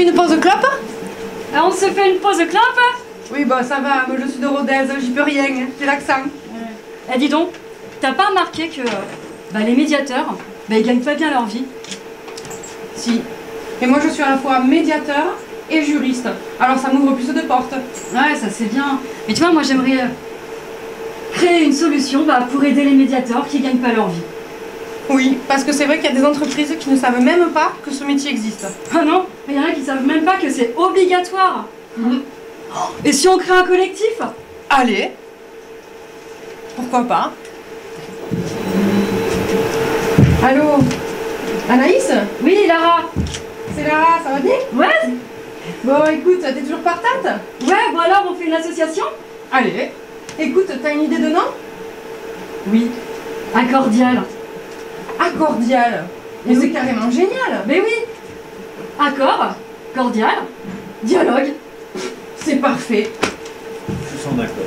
une pause clope? On se fait une pause clope? Oui, bah ça va, moi je suis de Rodez, j'y peux rien, j'ai l'accent. Eh, dis donc, t'as pas remarqué que les médiateurs, ils gagnent pas bien leur vie? Si. Et moi je suis à la fois médiateur et juriste. Alors ça m'ouvre plus de portes. Ouais, ça c'est bien. Mais tu vois, moi j'aimerais créer une solution pour aider les médiateurs qui gagnent pas leur vie. Oui, parce que c'est vrai qu'il y a des entreprises qui ne savent même pas que ce métier existe. Ah non, mais il y en a qui savent même pas que c'est obligatoire. Et si on crée un collectif? Allez. Pourquoi pas? Allô? Anaïs? Oui, Lara. C'est Lara, ça va bien? Ouais. Bon, écoute, t'es toujours partante? Ouais, bon alors on fait une association? Allez. Écoute, t'as une idée de nom? Oui. Accordial. Accordial. Mais c'est carrément génial. Mais oui. Accord, cordial, dialogue. C'est parfait. Je sens d'accord.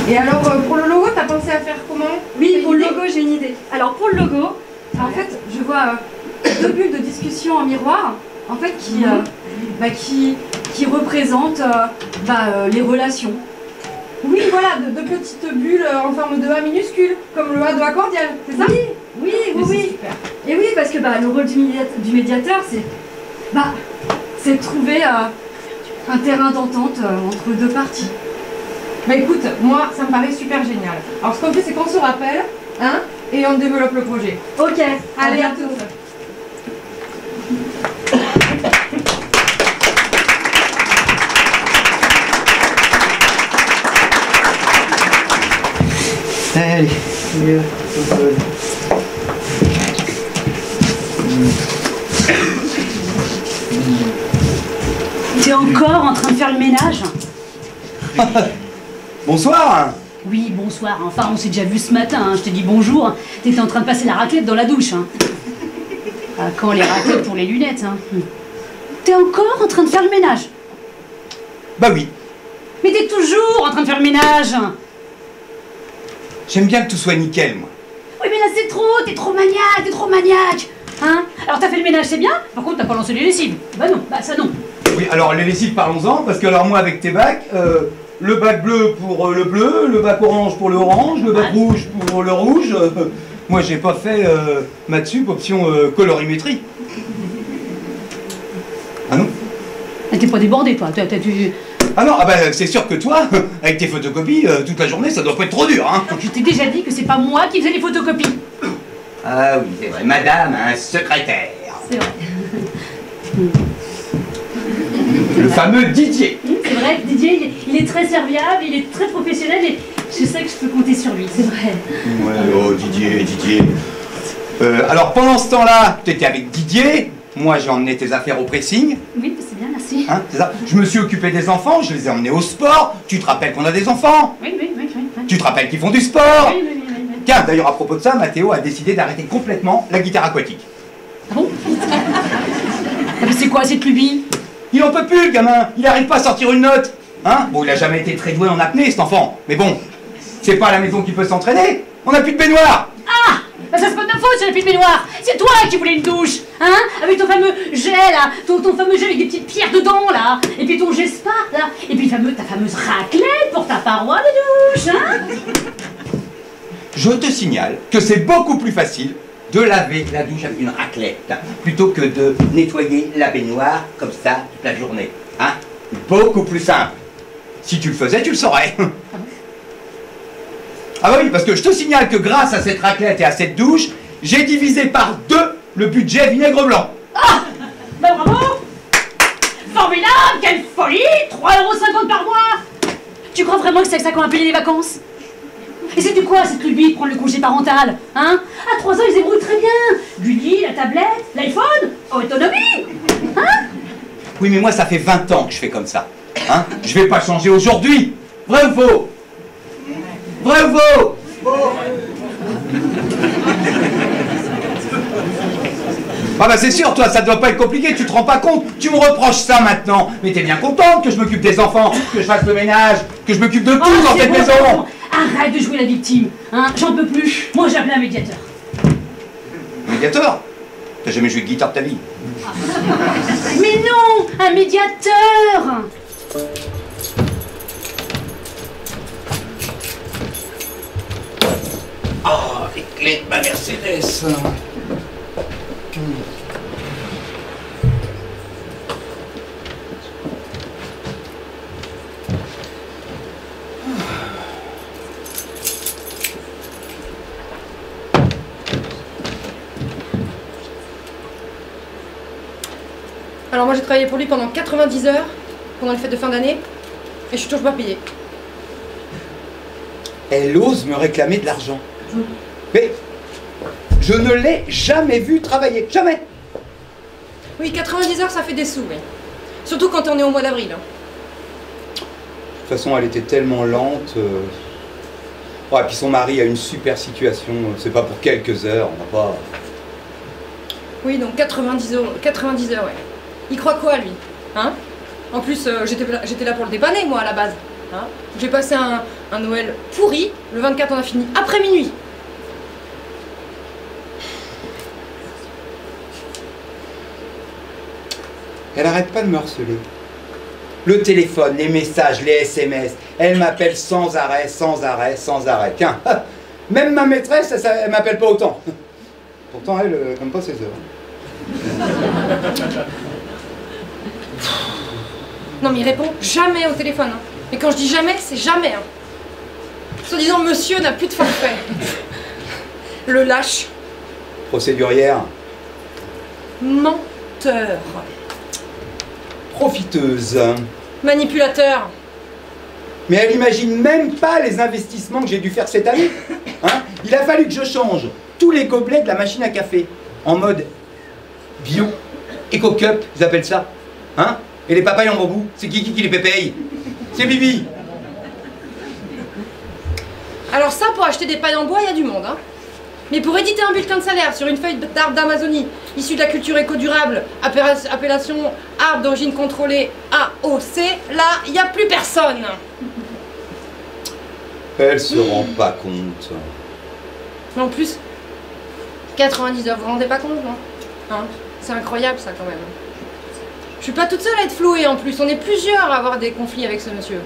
Et alors, pour le logo, t'as pensé à faire comment? Oui, pour le logo, j'ai une idée. Alors, pour le logo, en fait, je vois deux bulles de discussion en miroir, en fait, qui représentent les relations. Oui, voilà, de petites bulles en forme de A minuscule, comme le A de Accordial, c'est ça? Oui. Super. Et oui, parce que le rôle du médiateur, c'est de trouver un terrain d'entente entre deux parties. Bah écoute, moi, ça me paraît super génial. Alors ce qu'on fait, c'est qu'on se rappelle, hein, et on développe le projet. Ok, Allez, à tous. Allez, T'es encore en train de faire le ménage? Bonsoir. Oui, bonsoir. Enfin, on s'est déjà vu ce matin, hein. Je te dis bonjour. T'étais en train de passer la raclette dans la douche, hein. Ah, quand les raclettes pour les lunettes, hein. T'es encore en train de faire le ménage? Bah oui, Mais t'es toujours en train de faire le ménage. j'aime bien que tout soit nickel, moi. Oui, mais là c'est trop, t'es trop maniaque, hein. Alors t'as fait le ménage, c'est bien. Par contre, t'as pas lancé les lessives. Bah non, bah ça non. Oui, alors les lessives, parlons-en, parce que alors moi avec tes bacs, le bac bleu pour le bleu, le bac orange pour le orange, le bac rouge pour le rouge, moi j'ai pas fait maths sup option colorimétrie. Ah non? T'es pas débordé, toi. Ah non, ah bah c'est sûr que toi, avec tes photocopies, toute la journée, ça doit pas être trop dur, hein. Je t'ai déjà dit que c'est pas moi qui faisais les photocopies. Ah oui, c'est vrai, madame, un secrétaire. C'est vrai. Le fameux Didier. C'est vrai que Didier, il est très serviable, il est très professionnel et je sais que je peux compter sur lui, c'est vrai. Ouais, oh Didier. Alors pendant ce temps-là, tu étais avec Didier, moi j'ai emmené tes affaires au pressing. Oui, c'est bien, merci. Hein, c'est ça. Je me suis occupé des enfants, je les ai emmenés au sport. Tu te rappelles qu'on a des enfants? Oui. Tu te rappelles qu'ils font du sport? Oui. Tiens, d'ailleurs à propos de ça, Mathéo a décidé d'arrêter complètement la guitare aquatique. Ah bon? Ah, mais c'est quoi cette lubie? Il en peut plus, le gamin. Il n'arrive pas à sortir une note. Hein? Bon, il a jamais été très doué en apnée, cet enfant. Mais bon, c'est pas à la maison qu'il peut s'entraîner. On n'a plus de baignoire. Ah! Bah ça c'est pas de ta faute, c'est la petite baignoire. C'est toi qui voulais une douche, hein? Avec ton fameux jet là, ton fameux jet avec des petites pierres dedans là, et puis ton jet spa là, et puis ta fameuse raclette pour ta paroi de douche, hein? Je te signale que c'est beaucoup plus facile de laver la douche avec une raclette plutôt que de nettoyer la baignoire comme ça toute la journée. Hein? Beaucoup plus simple. Si tu le faisais, tu le saurais. Ah bah oui, parce que je te signale que grâce à cette raclette et à cette douche, j'ai divisé par 2 le budget vinaigre blanc. Ah! Bah bravo! Formidable! Quelle folie! 3,50 € par mois! Tu crois vraiment que c'est avec ça qu'on va payer les vacances? Et c'est du quoi cette lubie de prendre le congé parental? Hein? À 3 ans, ils se débrouillent très bien! Du lit, la tablette, l'iPhone, autonomie! Hein? Oui, mais moi, ça fait 20 ans que je fais comme ça. Hein? Je vais pas changer aujourd'hui. Vrai ou faux? Vrai ou faux? Ah bah c'est sûr, toi, ça doit pas être compliqué, tu te rends pas compte. Tu me reproches ça maintenant. Mais t'es bien contente que je m'occupe des enfants, que je fasse le ménage, que je m'occupe de tout dans c'est cette bon, maison. c'est bon. Arrête de jouer la victime, hein? J'en peux plus. Moi, j'ai appelé un médiateur. Médiateur? T'as jamais joué de guitare de ta vie? Mais non, un médiateur. Oh, les clés de ma Mercedes. Alors moi j'ai travaillé pour lui pendant 90 heures, pendant les fêtes de fin d'année, et je suis toujours pas payée. Elle ose me réclamer de l'argent. Mais je ne l'ai jamais vu travailler, jamais. Oui, 90 heures ça fait des sous, oui. Surtout quand on est au mois d'avril. Hein. De toute façon, elle était tellement lente. Ouais, puis son mari a une super situation, c'est pas pour quelques heures, on va pas... Oui, donc 90 heures, ouais. Il croit quoi, lui? Hein? En plus, j'étais là pour le dépanner, moi, à la base. Hein? J'ai passé un Noël pourri. Le 24, on a fini après minuit. Elle arrête pas de me harceler. Le téléphone, les messages, les SMS, elle m'appelle sans arrêt, sans arrêt, sans arrêt. Tiens, même ma maîtresse, elle m'appelle pas autant. Pourtant, elle compte pas ses heures. Non, mais il répond jamais au téléphone. Hein. Et quand je dis jamais, c'est jamais. Hein. Soi-disant, monsieur n'a plus de forfait. Le lâche. Procédurière. Menteur. Profiteuse. Manipulateur. Mais elle imagine même pas les investissements que j'ai dû faire cette année. Hein? Il a fallu que je change tous les gobelets de la machine à café en mode bio, éco-cup, ils appellent ça. Hein? Et les papayes en bambou, c'est qui les paye? C'est Bibi. Alors ça, pour acheter des pailles en bois, il y a du monde. Hein. Mais pour éditer un bulletin de salaire sur une feuille d'arbre d'Amazonie, issue de la culture éco-durable, appellation arbre d'origine contrôlée AOC, là, il n'y a plus personne. Elle se rend pas compte. Mais en plus, 90 heures, vous vous rendez pas compte, non? Hein? C'est incroyable, ça, quand même. Je suis pas toute seule à être flouée, en plus. On est plusieurs à avoir des conflits avec ce monsieur.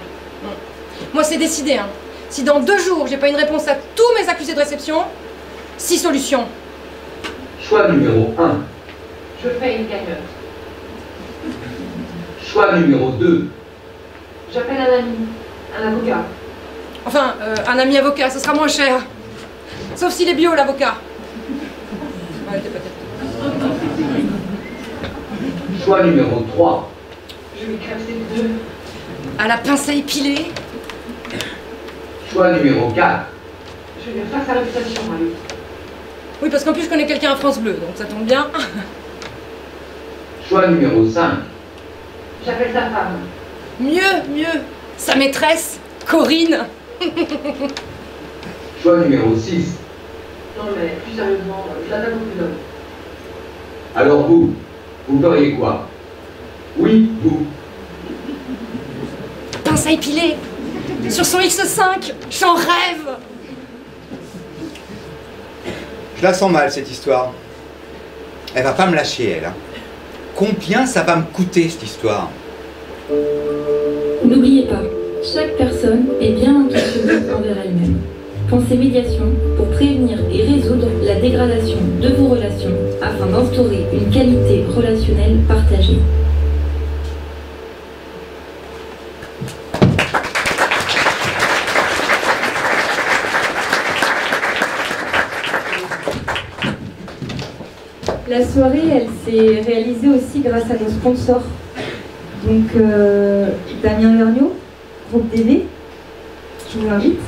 Moi, c'est décidé, hein. Si dans 2 jours, j'ai pas une réponse à tous mes accusés de réception, 6 solutions. Choix numéro 1. Je fais une cagnotte. Choix numéro 2. J'appelle un ami, un avocat. Enfin, un ami avocat, ça sera moins cher. Sauf s'il est bio, l'avocat. Arrêtez peut-être. Choix numéro 3. Je vais casser les 2. À la pince à épiler. Choix numéro 4. Je vais lui faire sa réputation, à lui. Oui, parce qu'en plus, je connais quelqu'un à France Bleu, donc ça tombe bien. Choix numéro 5. J'appelle sa femme. Mieux. Sa maîtresse, Corinne. Choix numéro 6. Non, mais plus sérieusement, je l'attaque au plus d'hommes. Alors vous feriez quoi? Oui, vous. Pince à épiler. Sur son X5, j'en rêve. Je la sens mal, cette histoire. Elle va pas me lâcher, elle. Hein. Combien ça va me coûter, cette histoire? N'oubliez pas, chaque personne est bien intentionnée envers elle-même. Pensez médiation pour prévenir et résoudre la dégradation de vos relations afin d'instaurer une qualité relationnelle partagée. La soirée, elle s'est réalisée aussi grâce à nos sponsors. Donc, Damien Vergniaud, Groupe DB, je vous l'invite.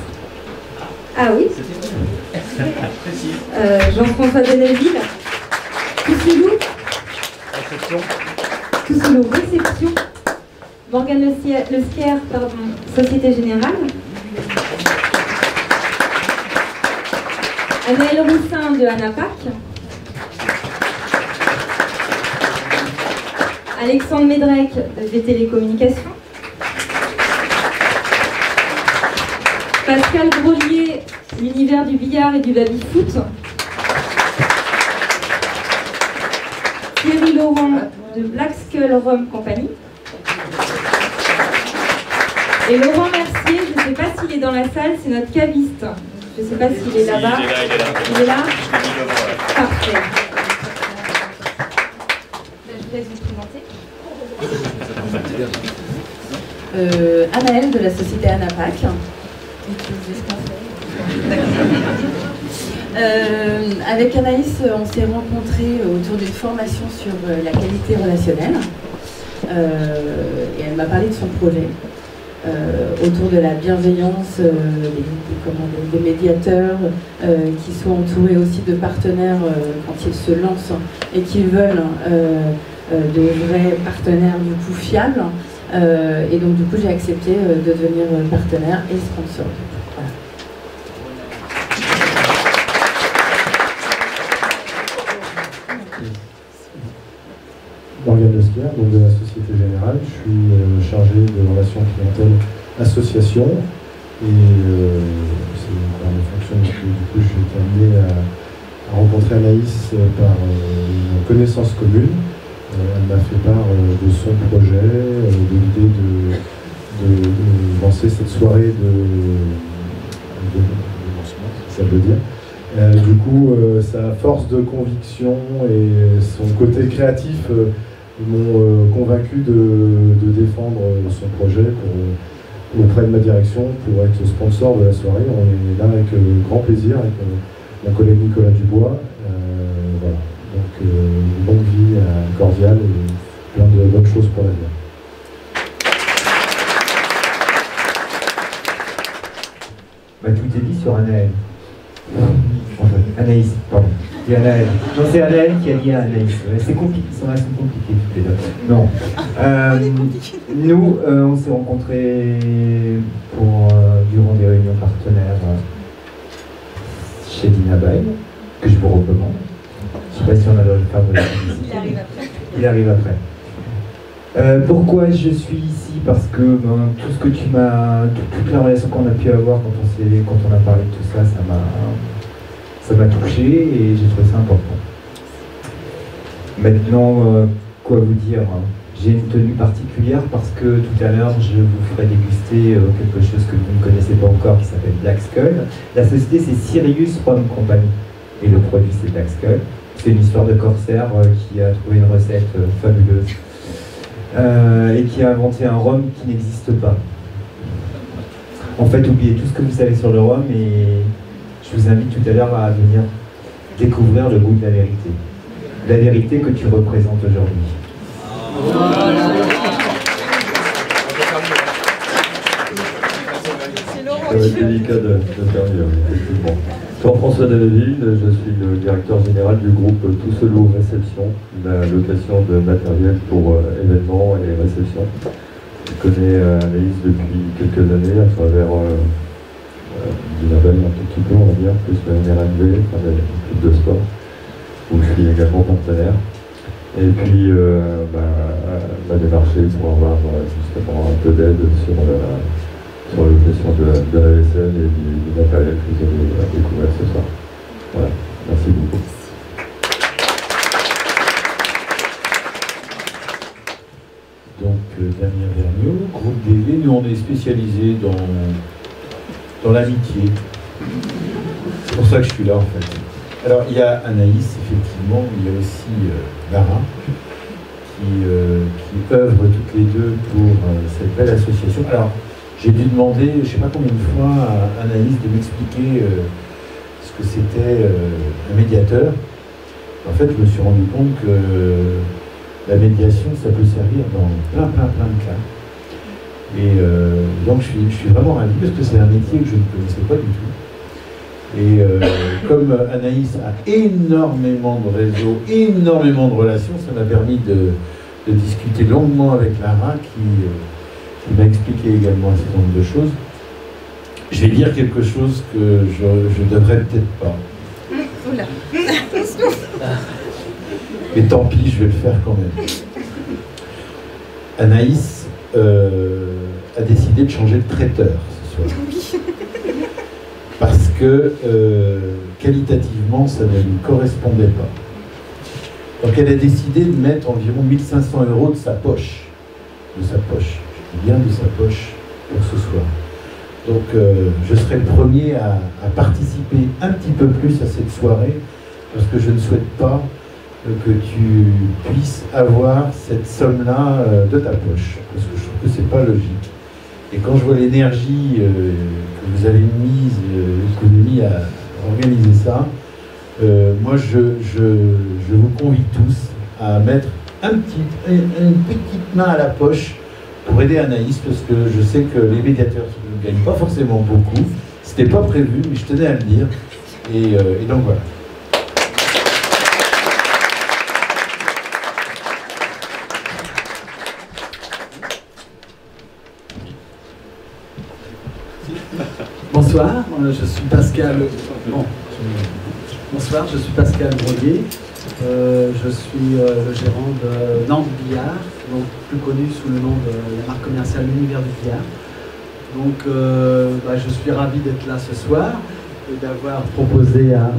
Ah oui. Jean-François Denelville, Toussoulou, Réception, Morgane Le Skier, Société Générale, Anaëlle Roussin de Anapac, Alexandre Médrec des Télécommunications, Pascal Grolier, l'univers du billard et du baby-foot, de Black Skull Rum Company. Et Laurent Mercier, je ne sais pas s'il est dans la salle, c'est notre caviste. Je ne sais pas s'il est là-bas. Il est là. Parfait. Je vous laisse vous présenter. Anaëlle de la société Anapac. Avec Anaïs, on s'est rencontrés autour d'une formation sur la qualité relationnelle. Et elle m'a parlé de son projet autour de la bienveillance, des médiateurs qui soient entourés aussi de partenaires quand ils se lancent et qui veulent de vrais partenaires du coup fiables. Et donc du coup j'ai accepté de devenir partenaire et sponsor. Voilà. Morgane Lesquier, donc de la Société Générale. Je suis chargé de relations clientèle association et c'est une fonction que du coup j'ai été amené à rencontrer Anaïs par une connaissance commune. Elle m'a fait part de son projet, de l'idée de lancer cette soirée de lancement, si ça veut dire. Du coup, sa force de conviction et son côté créatif m'ont convaincu de défendre son projet auprès de ma direction pour être sponsor de la soirée. On est là avec grand plaisir avec mon collègue Nicolas Dubois. Voilà. Donc une bonne vie cordiale et plein de bonnes choses pour l'avenir. Bah, tout est dit sur Anaëlle. Anaïs, pardon. C'est Anaëlle. Non, c'est Anaëlle qui a dit à Anaïs. C'est compliqué, ils sont compliqués toutes les deux. Non. Nous, on s'est rencontrés durant des réunions partenaires chez Dina Bay, que je vous recommande. Je ne sais pas si on a le droit de faire de la publicité. Il arrive après. Il arrive après. Pourquoi je suis ici? Parce que tout ce que tu m'as, toute la relation qu'on a pu avoir quand on a parlé de tout ça, ça m'a touché et j'ai trouvé ça important. Maintenant, quoi vous dire? J'ai une tenue particulière parce que tout à l'heure, je vous ferai déguster quelque chose que vous ne connaissez pas encore qui s'appelle Black Skull. La société, c'est Sirius Rum Company et le produit, c'est Black Skull. C'est une histoire de corsaire qui a trouvé une recette fabuleuse et qui a inventé un rhum qui n'existe pas. En fait, oubliez tout ce que vous savez sur le rhum et je vous invite tout à l'heure à venir découvrir le goût de la vérité. La vérité que tu représentes aujourd'hui. Ça va être délicat de terminer, effectivement. Jean-François Delaville, je suis le directeur général du groupe Tousselot Réception, la location de matériel pour événements et réceptions. Je connais Anaïs depuis quelques années à travers Dina Bay un tout petit peu, on va dire, plus le NRNV, enfin le club de sport, où je suis également partenaire. Et puis, elle m'a démarché pour avoir justement un peu d'aide sur la question de la vaisselle et du matériel que vous avez découvert ce soir. Voilà, merci beaucoup. Donc, Damien Vergniaud, groupe DV, nous on est spécialisé dans l'amitié. C'est pour ça que je suis là en fait. Alors, il y a Anaïs, effectivement, il y a aussi Lara, qui œuvrent toutes les deux pour cette belle association. Alors, j'ai dû demander, je ne sais pas combien de fois, à Anaïs de m'expliquer ce que c'était un médiateur. En fait, je me suis rendu compte que la médiation, ça peut servir dans plein de cas. Et donc, je suis vraiment ravi parce que c'est un métier que je ne connaissais pas du tout. Et comme Anaïs a énormément de réseaux, énormément de relations, ça m'a permis de discuter longuement avec Lara qui m'a expliqué également un certain nombre de choses. Je vais dire quelque chose que je ne devrais peut-être pas. Oula, attention. Mais tant pis, je vais le faire quand même. Anaïs a décidé de changer de traiteur ce soir. Oui. Parce que qualitativement, ça ne lui correspondait pas. Donc elle a décidé de mettre environ 1500 € de sa poche. Je dis bien de sa poche pour ce soir. Donc je serai le premier à participer un petit peu plus à cette soirée, parce que je ne souhaite pas que tu puisses avoir cette somme-là de ta poche, parce que je trouve que c'est pas logique. Et quand je vois l'énergie que vous avez mis à organiser ça, moi je vous convie tous à mettre une petite main à la poche pour aider Anaïs, parce que je sais que les médiateurs ne gagnent pas forcément beaucoup. C'était pas prévu, mais je tenais à le dire. Et donc voilà. Bonsoir, je suis Pascal. Bonsoir, je suis Pascal Brodier. Je suis le gérant de Nantes Billard, donc plus connu sous le nom de la marque commerciale L'Univers du Billard. Donc je suis ravi d'être là ce soir et d'avoir proposé à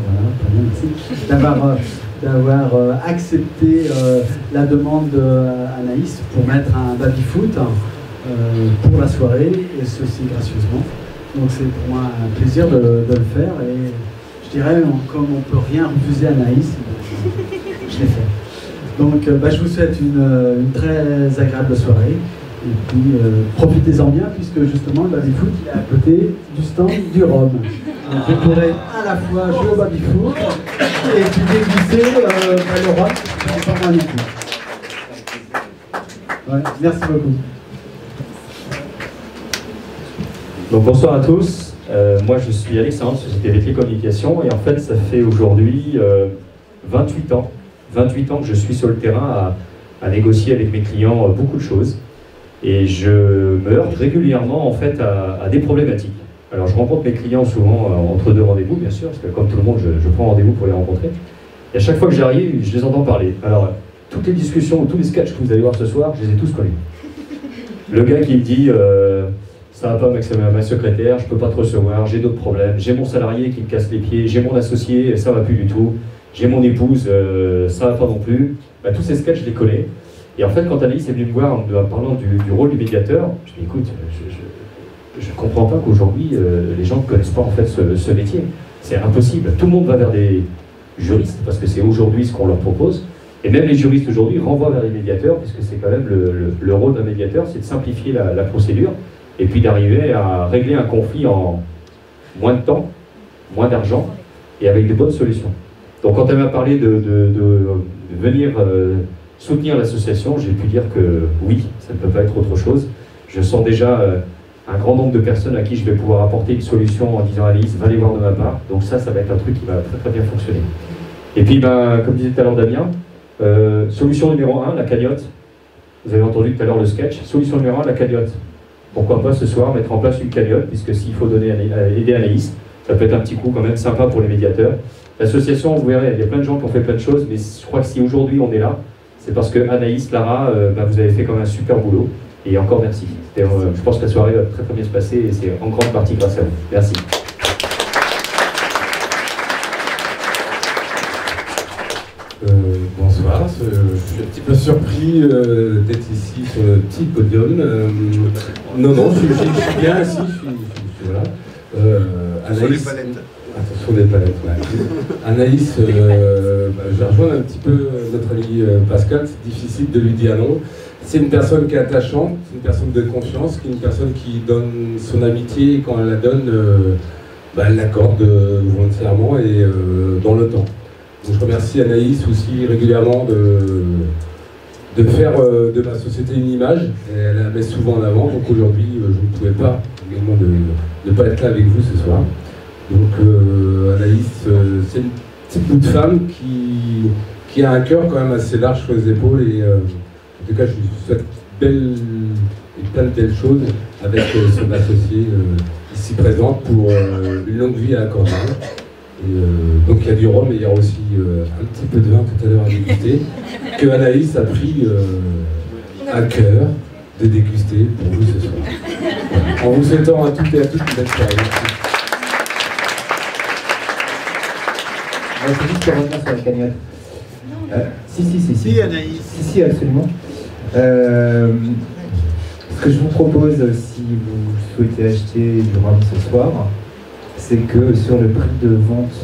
d'avoir accepté la demande d'Anaïs pour mettre un baby-foot pour la soirée, et ceci gracieusement. Donc c'est pour moi un plaisir de le faire, et je dirais, comme on ne peut rien refuser à Anaïs, je l'ai fait. Donc je vous souhaite une très agréable soirée, et puis profitez-en bien, puisque justement le baby-foot il est à côté du stand du rhum. Donc vous pourrez à la fois jouer au baby-foot et puis déguster le rhum, c'est pas mal du tout. Ouais, merci beaucoup. Donc bonsoir à tous, moi je suis Alexandre, société Vétli Communication, et en fait ça fait aujourd'hui 28 ans que je suis sur le terrain à négocier avec mes clients beaucoup de choses, et je me heurte régulièrement en fait à des problématiques. Alors je rencontre mes clients souvent entre deux rendez-vous, bien sûr, parce que comme tout le monde je prends rendez-vous pour les rencontrer, et à chaque fois que j'arrive je les entends parler. Alors toutes les discussions ou tous les sketchs que vous allez voir ce soir, je les ai tous connus. Le gars qui me dit ça va pas ma secrétaire, je peux pas te recevoir, j'ai d'autres problèmes, j'ai mon salarié qui me casse les pieds, j'ai mon associé, ça va plus du tout, j'ai mon épouse, ça va pas non plus. Tous ces sketchs, je les connais. Et en fait, quand Anaïs est venue me voir en me parlant du rôle du médiateur, je dis écoute, je comprends pas qu'aujourd'hui les gens ne connaissent pas en fait ce métier. C'est impossible. Tout le monde va vers des juristes, parce que c'est aujourd'hui ce qu'on leur propose. Et même les juristes aujourd'hui renvoient vers les médiateurs, puisque c'est quand même le rôle d'un médiateur, c'est de simplifier la procédure, et puis d'arriver à régler un conflit en moins de temps, moins d'argent, et avec de bonnes solutions. Donc quand elle m'a parlé de venir soutenir l'association, j'ai pu dire que oui, ça ne peut pas être autre chose. Je sens déjà un grand nombre de personnes à qui je vais pouvoir apporter une solution en disant Alice, va les voir de ma part. Donc ça va être un truc qui va très très bien fonctionner. Et puis comme disait tout à l'heure Damien, solution numéro 1, la cagnotte. Vous avez entendu tout à l'heure le sketch. Solution numéro 1, la cagnotte. Pourquoi pas ce soir mettre en place une cagnotte, puisque s'il faut aider Anaïs, ça peut être un petit coup quand même sympa pour les médiateurs. L'association, vous verrez, il y a plein de gens qui ont fait plein de choses, mais je crois que si aujourd'hui on est là, c'est parce que Anaïs, Lara, vous avez fait quand même un super boulot, et encore merci. Je pense que la soirée va très très bien se passer, et c'est en grande partie grâce à vous. Merci. Bonsoir, je suis un petit peu surpris d'être ici sur le petit podium. Non, je suis bien assis, je suis voilà. Anaïs, attention les palettes, ouais. Anaïs, je vais rejoindre un petit peu notre ami Pascal, c'est difficile de lui dire non. C'est une personne qui est attachante, c'est une personne de confiance, une personne qui donne son amitié, et quand elle la donne, elle l'accorde volontairement et dans le temps. Donc, je remercie Anaïs aussi régulièrement de faire de ma société une image, et elle la met souvent en avant, donc aujourd'hui je ne pouvais pas également ne pas être là avec vous ce soir. Donc Anaïs, c'est une petite bout de femme qui a un cœur quand même assez large sur les épaules, et en tout cas je lui souhaite plein de belles choses avec son associé ici présente pour une longue vie à accorder. Donc il y a du rhum et il y a aussi un petit peu de vin tout à l'heure à déguster, que Anaïs a pris à cœur de déguster pour vous ce soir. En vous souhaitant à toutes et à toutes une belle soirée. C'est juste pour revenir sur la cagnotte. Si, Anaïs. Si, absolument. Ce que je vous propose, si vous souhaitez acheter du rhum ce soir, c'est que sur le prix de vente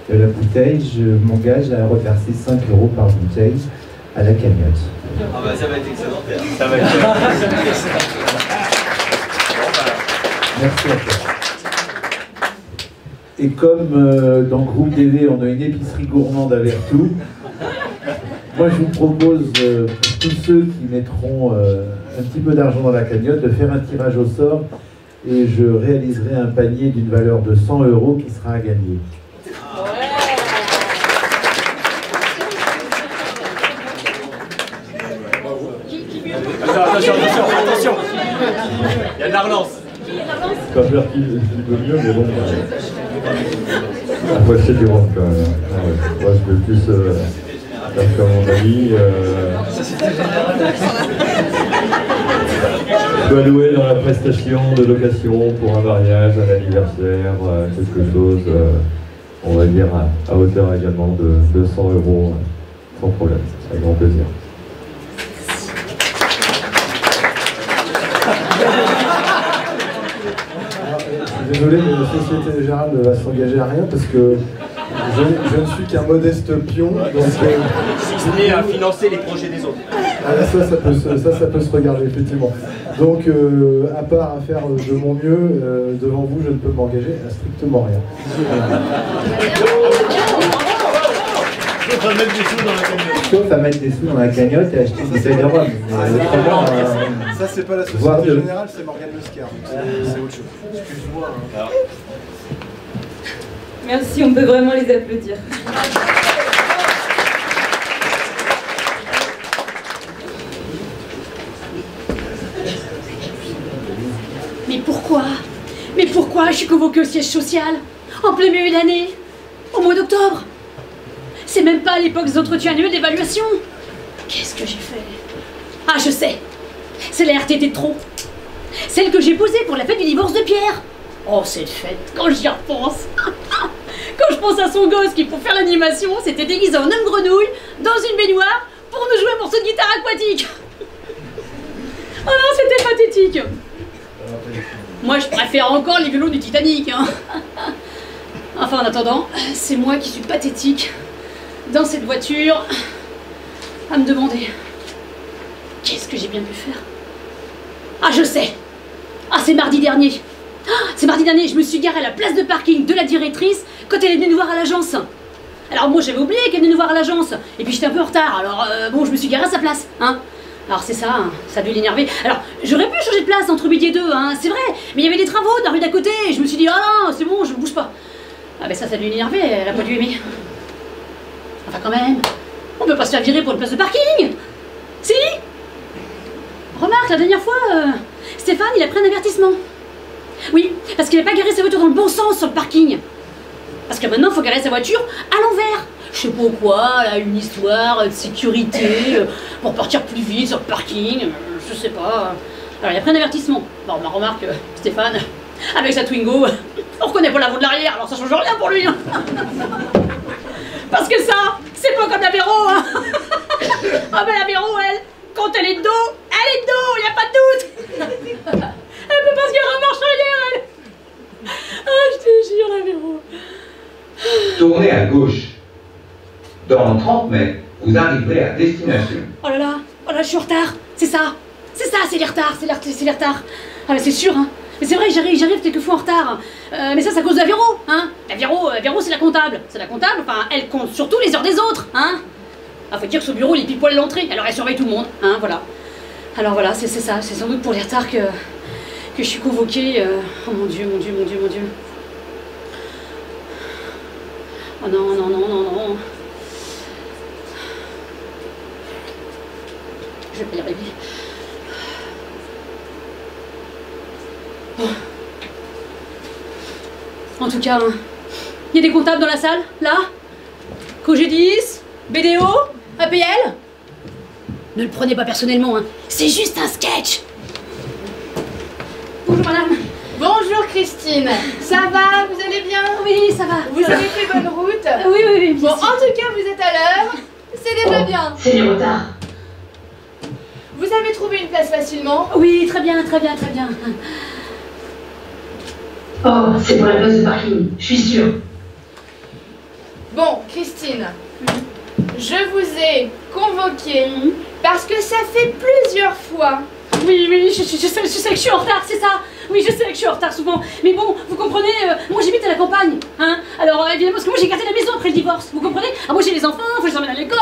de la bouteille, je m'engage à reverser 5 € par bouteille à la cagnotte. Ah bah ça va être excellent. Ça va être Merci à toi. Et comme dans le groupe DV, on a une épicerie gourmande à Vertou, moi je vous propose, pour tous ceux qui mettront un petit peu d'argent dans la cagnotte, de faire un tirage au sort et je réaliserai un panier d'une valeur de 100 € qui sera à gagner. Attention. Il y a de la relance. Pas faire qui peut mieux, mais bon. Après, c'est du rhum quand même. Ah ouais. Moi, je vais plus faire comme mon ami. Je dois louer dans la prestation de location pour un mariage, un anniversaire, quelque chose, on va dire, à hauteur également de 200 € sans problème. Avec grand plaisir. Désolé, mais la Société Générale va s'engager à rien parce que je ne suis qu'un modeste pion. Donc, si ce n'est à financer les projets des autres. Ça peut se regarder, effectivement. Donc, à part à faire de mon mieux, devant vous, je ne peux m'engager à strictement rien. Sauf à mettre des sous dans la cagnotte et acheter une bouteille de rhum. Ça, c'est pas la Société Générale, c'est Morgane Lescar. C'est autre chose. Excuse-moi. Merci, on peut vraiment les applaudir. Mais pourquoi je suis convoquée au siège social en plein milieu de l'année, au mois d'octobre? C'est même pas à l'époque des entretiens annuels d'évaluation. Qu'est-ce que j'ai fait? Ah, je sais. C'est la RTT de trop. Celle que j'ai posée pour la fête du divorce de Pierre. Oh, cette fête, quand j'y repense. Quand je pense à son gosse qui, pour faire l'animation, s'était déguisé en homme grenouille dans une baignoire pour nous jouer un morceau de guitare aquatique. Oh non, c'était pathétique. Moi, je préfère encore les violons du Titanic. Hein. Enfin, en attendant, c'est moi qui suis pathétique dans cette voiture à me demander qu'est-ce que j'ai bien pu faire. Ah, je sais. Ah, c'est mardi dernier. C'est mardi dernier, je me suis garée à la place de parking de la directrice quand elle est venue nous voir à l'agence. Alors moi, j'avais oublié qu'elle venait nous voir à l'agence. Et puis j'étais un peu en retard, alors bon, je me suis garée à sa place. Hein. Alors c'est ça, hein, ça a dû l'énerver. Alors, j'aurais pu changer de place entre midi et deux, hein, c'est vrai. Mais il y avait des travaux dans la rue d'à côté, et je me suis dit, ah non, c'est bon, je ne bouge pas. Ah ben ça a dû l'énerver, elle a pas dû aimer. Enfin quand même, on peut pas se faire virer pour une place de parking. Si. Remarque, la dernière fois, Stéphane, il a pris un avertissement. Oui, parce qu'il n'a pas garé sa voiture dans le bon sens sur le parking. Parce que maintenant, il faut garer sa voiture à l'envers. Je sais pas quoi, là, une histoire de sécurité, pour partir plus vite sur le parking, je sais pas. Alors, il a pris un avertissement. Bon, ma remarque, Stéphane, avec sa Twingo, on reconnaît pas l'avant de l'arrière, alors ça change rien pour lui. Hein. Parce que ça, c'est pas comme la Véro. Hein. Ah ben la Véro, elle, quand elle est de dos, y a pas de doute. Elle peut pas se garer en marche arrière, elle. Ah, je te jure, la Véro. Tournez à gauche. Dans 30 mètres, vous arriverez à destination. Oh là, je suis en retard. C'est ça, c'est les retards, c'est les retards. Ah mais c'est sûr, hein. Mais c'est vrai, j'arrive quelquefois en retard. Mais ça, c'est à cause de la Véro, hein. La Véro, c'est la comptable. C'est la comptable, enfin, elle compte surtout les heures des autres, hein. Ah, faut dire que ce bureau, il est pile poil l'entrée, alors elle surveille tout le monde, hein, voilà. Alors voilà, c'est ça, c'est sans doute pour les retards que je suis convoquée. Oh mon Dieu. Oh non. Je vais pas y arriver. Bon. En tout cas, il y a des comptables dans la salle, là. Cogedis, BDO, APL. Ne le prenez pas personnellement, hein. C'est juste un sketch. Bonjour madame. Bonjour Christine. Ça va? Vous allez bien? Oui, ça va. Vous avez fait bonne route? Oui. Bon, en tout cas, vous êtes à l'heure. c'est déjà bien. C'est les retards. Vous avez trouvé une place facilement? Oui, très bien, très bien, très bien. Oh, c'est pour la place de parking, je suis sûre. Bon, Christine, je vous ai convoqué parce que ça fait plusieurs fois. Oui, je sais que je suis en retard, c'est ça. Oui, je sais que je suis en retard souvent. Mais bon, vous comprenez, moi j'habite à la campagne. Hein. Alors évidemment, parce que moi j'ai gardé la maison après le divorce. Vous comprenez? Ah, moi j'ai les enfants, faut que je les emmène à l'école.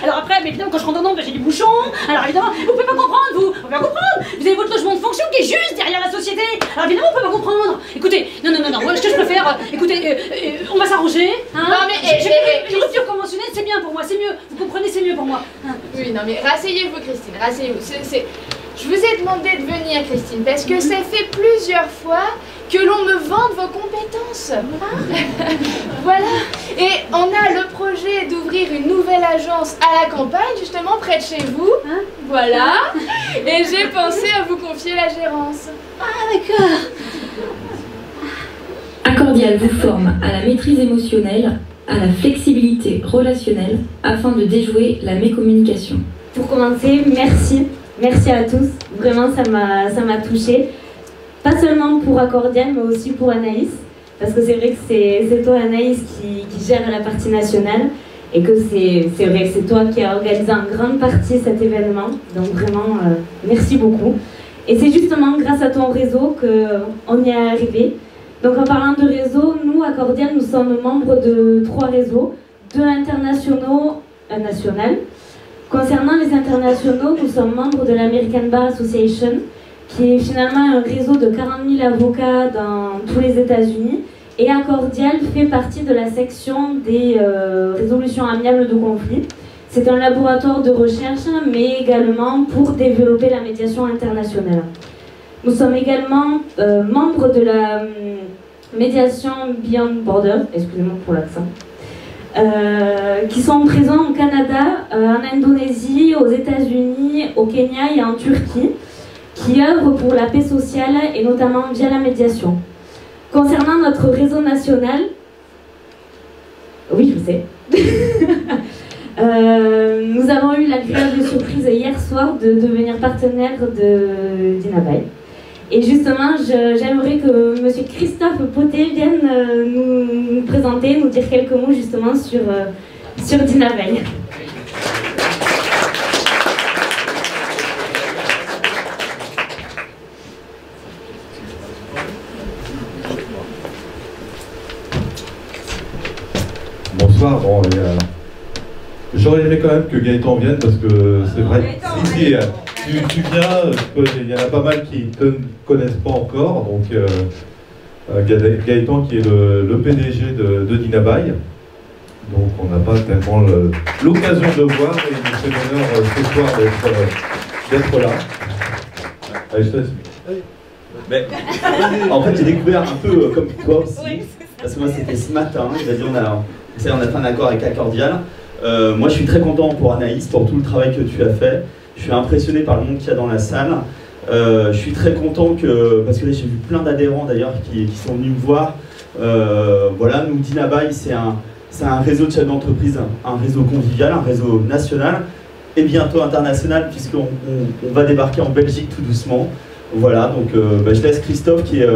Alors après, mais évidemment, quand je rentre dans Nantes, j'ai des bouchons. Alors évidemment, vous pouvez pas comprendre, vous pouvez pas comprendre. Vous avez votre logement de fonction qui est juste derrière la société. Alors évidemment, vous pouvez pas comprendre. Écoutez, non, moi ce que je préfère, écoutez, on va s'arranger. Hein. Non mais, une rupture conventionnelle, c'est bien pour moi, c'est mieux. Vous comprenez, c'est mieux pour moi. Hein. Oui, non mais rasseyez-vous, Christine, rasseyez-vous. Je vous ai demandé de venir, Christine, parce que ça fait plusieurs fois que l'on me vante vos compétences. Voilà. Et on a le projet d'ouvrir une nouvelle agence à la campagne, justement près de chez vous. Voilà. Et j'ai pensé à vous confier la gérance. Ah, d'accord. Accordial vous forme à la maîtrise émotionnelle, à la flexibilité relationnelle, afin de déjouer la mécommunication. Pour commencer, merci. Merci à tous, vraiment ça m'a touchée, pas seulement pour Accordial mais aussi pour Anaïs, parce que c'est vrai que c'est toi Anaïs qui gère la partie nationale et que c'est vrai que c'est toi qui as organisé en grande partie cet événement, donc vraiment merci beaucoup. Et c'est justement grâce à ton réseau qu'on y est arrivé. Donc en parlant de réseau, nous Accordial nous sommes membres de 3 réseaux, 2 internationaux, un national. Concernant les internationaux, nous sommes membres de l'American Bar Association, qui est finalement un réseau de 40 000 avocats dans tous les États-Unis. Et Accordial fait partie de la section des résolutions amiables de conflits. C'est un laboratoire de recherche, mais également pour développer la médiation internationale. Nous sommes également membres de la médiation Beyond Borders, excusez-moi pour l'accent, qui sont présents au Canada, en Indonésie, aux États-Unis, au Kenya et en Turquie, qui œuvrent pour la paix sociale et notamment via la médiation. Concernant notre réseau national, oui, je sais, nous avons eu l'agréable surprise hier soir de devenir partenaire de Dinabai. Et justement, j'aimerais que M. Christophe Poté vienne nous présenter, nous dire quelques mots justement sur Dinabai. Bonsoir, bon, j'aurais aimé quand même que Gaëtan vienne parce que c'est vrai. Si, tu viens, il y en a pas mal qui ne te connaissent pas encore, donc Gaëtan qui est le PDG de Dinabai, donc on n'a pas tellement l'occasion de le voir et il nous fait l'honneur ce soir d'être là. Allez, je te laisse. Mais, en fait, j'ai découvert un peu comme toi aussi, parce que moi c'était ce matin, il a dit on a fait un accord avec Accordial. Moi je suis très content pour Anaïs, pour tout le travail que tu as fait. Je suis impressionné par le monde qu'il y a dans la salle. Je suis très content parce que là j'ai vu plein d'adhérents d'ailleurs qui sont venus me voir. Voilà, nous Dinabai c'est un réseau de chefs d'entreprise, un réseau convivial, un réseau national et bientôt international puisqu'on va débarquer en Belgique tout doucement. Voilà, donc je laisse Christophe qui est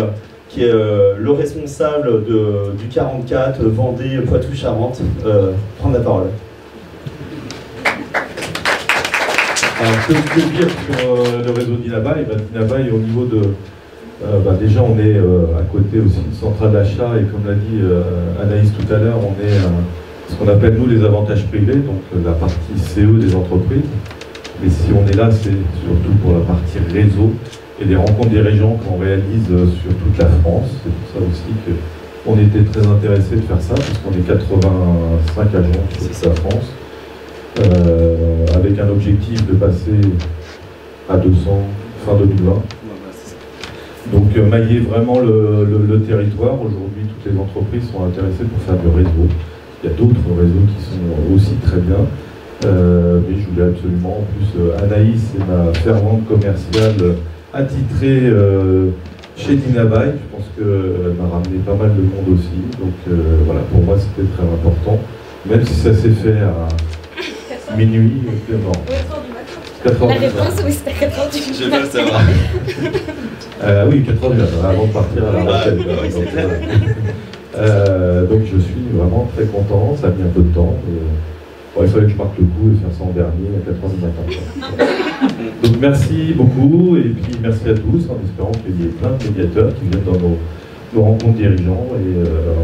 le responsable du 44 Vendée Poitou-Charentes prendre la parole. Alors, que dire sur le réseau Dinabai? Dinabai, au niveau de... déjà, on est à côté aussi de centrale d'achat et comme l'a dit Anaïs tout à l'heure, on est ce qu'on appelle nous les avantages privés, donc la partie CE des entreprises. Mais si on est là, c'est surtout pour la partie réseau et les rencontres dirigeants qu'on réalise sur toute la France. C'est pour ça aussi qu'on était très intéressés de faire ça, parce qu'on est 85 agents sur toute la France. Avec un objectif de passer à 200 fin 2020. Donc mailler vraiment le territoire. Aujourd'hui, toutes les entreprises sont intéressées pour faire du réseau. Il y a d'autres réseaux qui sont aussi très bien. Mais je voulais absolument, en plus, Anaïs est ma fervente commerciale attitrée chez Dinabai. Je pense qu'elle m'a ramené pas mal de monde aussi. Donc voilà, pour moi, c'était très important. Même si ça s'est fait Minuit, bon. 4 heures La du matin. réponse, oui, c'était à 4 heures du matin. Je veux le savoir. Oui, 4 heures du matin, avant de partir à la retraite. Oui, c'est clair. Donc je suis vraiment très content, ça a mis un peu de temps. Bon, il fallait que je marque le coup et faire ça en dernier à 4 heures du matin. Donc merci beaucoup et puis merci à tous en espérant qu'il y ait plein de médiateurs qui viennent dans nos rencontres dirigeants et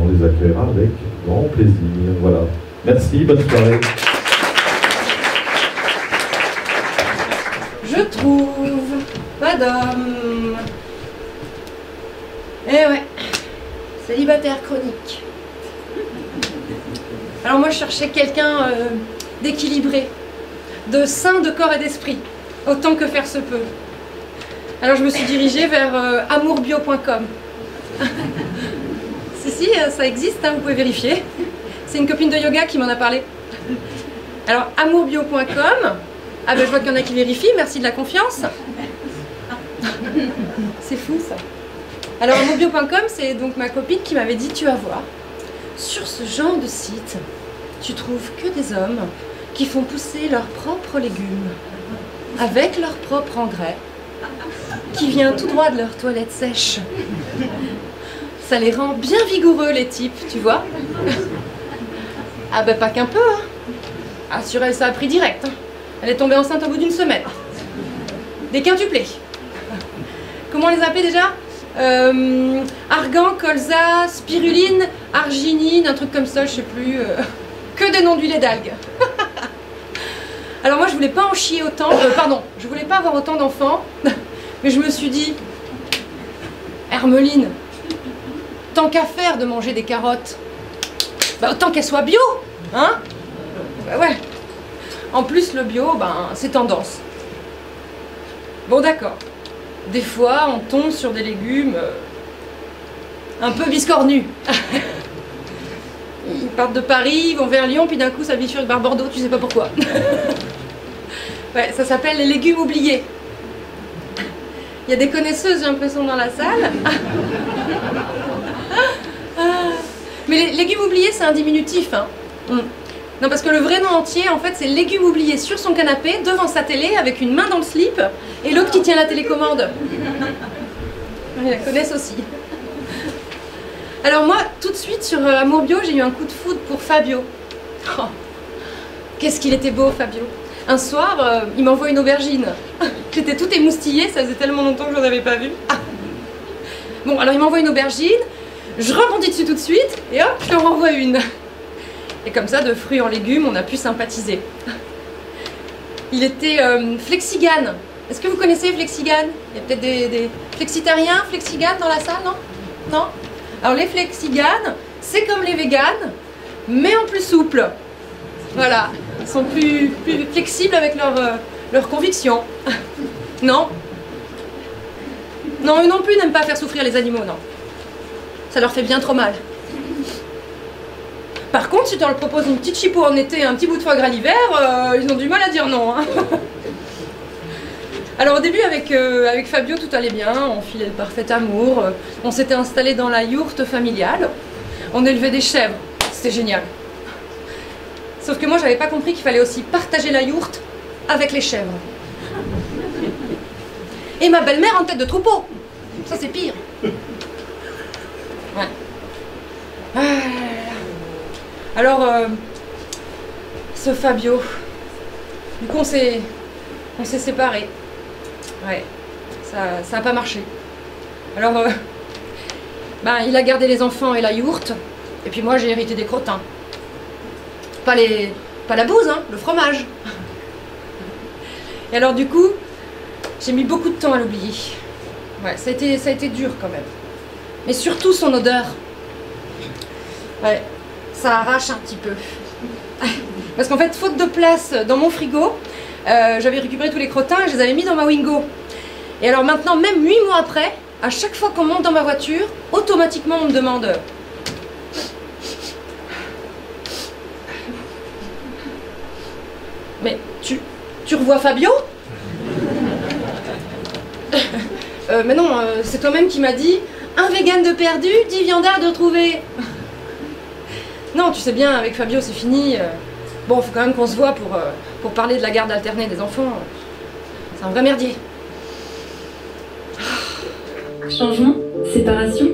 on les accueillera avec grand plaisir. Voilà. Merci, bonne soirée. Je trouve, madame. Eh ouais, célibataire chronique. Alors moi je cherchais quelqu'un d'équilibré, de sain de corps et d'esprit, autant que faire se peut. Alors je me suis dirigée vers amourbio.com. si, ça existe, hein, vous pouvez vérifier. C'est une copine de yoga qui m'en a parlé. Alors amourbio.com, ah ben je vois qu'il y en a qui vérifient, merci de la confiance. C'est fou ça. Alors amourbio.com, c'est donc ma copine qui m'avait dit, tu vas voir, sur ce genre de site, tu trouves que des hommes qui font pousser leurs propres légumes, avec leur propre engrais, qui vient tout droit de leur toilette sèche. Ça les rend bien vigoureux les types, tu vois. Ah ben pas qu'un peu, hein. Ah sur elle, ça a pris direct. Hein. Elle est tombée enceinte au bout d'une semaine. Des quintuplés. Comment on les appelait déjà argan, colza, spiruline, arginine, un truc comme ça, je sais plus. Que des noms d'huile et d'algues. Alors moi je voulais pas en chier autant, pardon, je voulais pas avoir autant d'enfants, mais je me suis dit, Hermeline, tant qu'à faire de manger des carottes, bah autant qu'elles soient bio, hein? Bah ouais. En plus le bio, ben c'est tendance. Bon d'accord. Des fois, on tombe sur des légumes un peu biscornus. Ils partent de Paris, ils vont vers Lyon, puis d'un coup, ça bifurque vers Bordeaux, tu sais pas pourquoi. Ouais, ça s'appelle les légumes oubliés. Il y a des connaisseuses, j'ai l'impression, dans la salle. Mais les légumes oubliés, c'est un diminutif. Hein. Non, parce que le vrai nom entier, en fait, c'est légumes oubliés sur son canapé, devant sa télé, avec une main dans le slip, et l'autre qui tient la télécommande. Ils la connaissent aussi. Alors moi, tout de suite, sur Amour Bio, j'ai eu un coup de foudre pour Fabio. Oh, qu'est-ce qu'il était beau, Fabio. Un soir, il m'envoie une aubergine. J'étais toute émoustillée, ça faisait tellement longtemps que je n'en avais pas vu. Ah. Bon, alors il m'envoie une aubergine, je rebondis dessus tout de suite, et hop, je lui en renvoie une. Et comme ça, de fruits en légumes, on a pu sympathiser. Il était flexigane. Est-ce que vous connaissez flexigane? Il y a peut-être des flexitariens, flexiganes dans la salle, non? Non? Alors les flexiganes, c'est comme les véganes, mais en plus souple. Voilà, ils sont plus flexibles avec leurs convictions. Non? Non, eux non plus n'aiment pas faire souffrir les animaux, non. Ça leur fait bien trop mal. Par contre, si tu leur proposes une petite chipot en été et un petit bout de foie gras l'hiver, ils ont du mal à dire non. Hein. Alors au début, avec Fabio, tout allait bien, on filait le parfait amour, on s'était installé dans la yourte familiale, on élevait des chèvres, c'était génial. Sauf que moi, j'avais pas compris qu'il fallait aussi partager la yourte avec les chèvres. Et ma belle-mère en tête de troupeau, ça c'est pire. Ouais. Alors, ce Fabio, du coup on s'est séparés. Ouais, ça a pas marché. Alors, ben, il a gardé les enfants et la yourte, et puis moi j'ai hérité des crottins. Pas la bouse, hein, le fromage. Et alors du coup, j'ai mis beaucoup de temps à l'oublier. Ouais, ça a été dur quand même. Mais surtout son odeur. Ouais. Ça arrache un petit peu. Parce qu'en fait, faute de place dans mon frigo, j'avais récupéré tous les crottins et je les avais mis dans ma Wingo. Et alors maintenant, même 8 mois après, à chaque fois qu'on monte dans ma voiture, automatiquement on me demande « Mais tu revois Fabio ?» Mais non, c'est toi-même qui m'as dit « Un vegan de perdu, 10 viandards de trouvé !» Non, tu sais bien, avec Fabio, c'est fini. Bon, faut quand même qu'on se voit pour parler de la garde alternée des enfants. C'est un vrai merdier. Changement, séparation,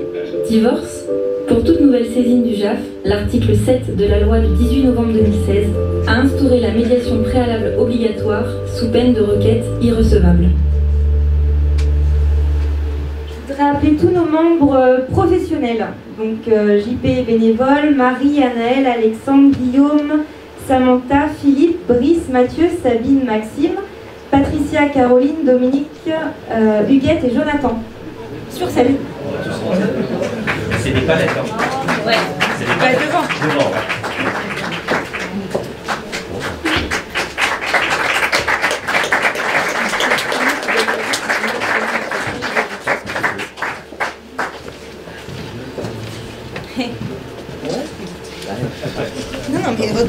divorce. Pour toute nouvelle saisine du JAF, l'article 7 de la loi du 18 novembre 2016 a instauré la médiation préalable obligatoire sous peine de requête irrecevable. Je voudrais appeler tous nos membres professionnels. Donc JP bénévole, Marie, Anaël, Alexandre, Guillaume, Samantha, Philippe, Brice, Mathieu, Sabine, Maxime, Patricia, Caroline, Dominique, Huguette et Jonathan. Sur scène. C'est des palettes, hein. Ouais. C'est des palettes. Devant, ouais.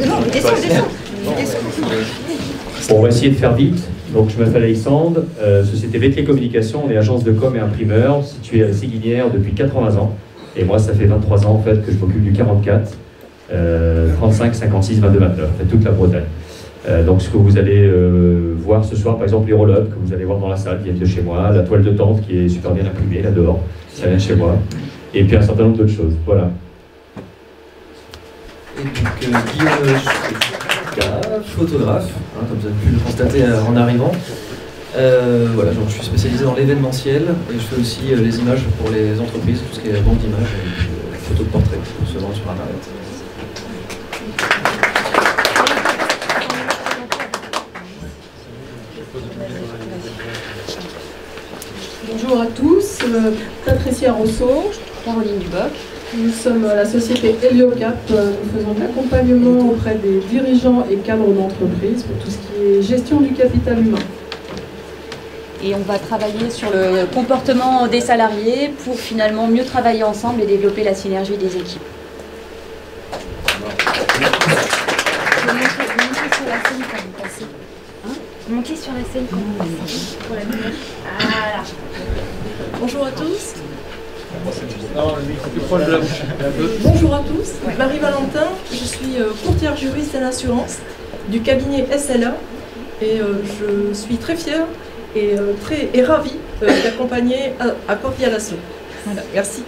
Non, mais descends. Bon, on va essayer de faire vite. Donc, je m'appelle Alexandre, société Vétlier Communication, on est agence de com et imprimeur, située à Séguinière depuis 80 ans. Et moi, ça fait 23 ans en fait, que je m'occupe du 44, 35, 56, 22, 29, en fait, toute la Bretagne. Donc, ce que vous allez voir ce soir, par exemple, les roll-ups que vous allez voir dans la salle viennent de chez moi, la toile de tente qui est super bien imprimée là dehors, ça vient de chez moi. Et puis un certain nombre d'autres choses. Voilà. Et donc, Guillaume photographe, hein, comme vous avez pu le constater en arrivant. Voilà, donc je suis spécialisé dans l'événementiel et je fais aussi les images pour les entreprises, tout ce qui est vente d'images et photos de portrait pour se vendre sur Internet. Bonjour à tous, Patricia Rousseau, Caroline Duboc. Nous sommes la société Heliocap. Nous faisons de l'accompagnement auprès des dirigeants et cadres d'entreprise pour tout ce qui est gestion du capital humain. Et on va travailler sur le comportement des salariés pour finalement mieux travailler ensemble et développer la synergie des équipes. Montez sur la scène quand vous passez. Pour la lumière. Voilà. Bonjour à tous. Bonjour à tous, Marie Valentin, je suis courtière juriste en assurance du cabinet SLA et je suis très fière et ravie d'accompagner Accordia Lasso. Voilà, merci.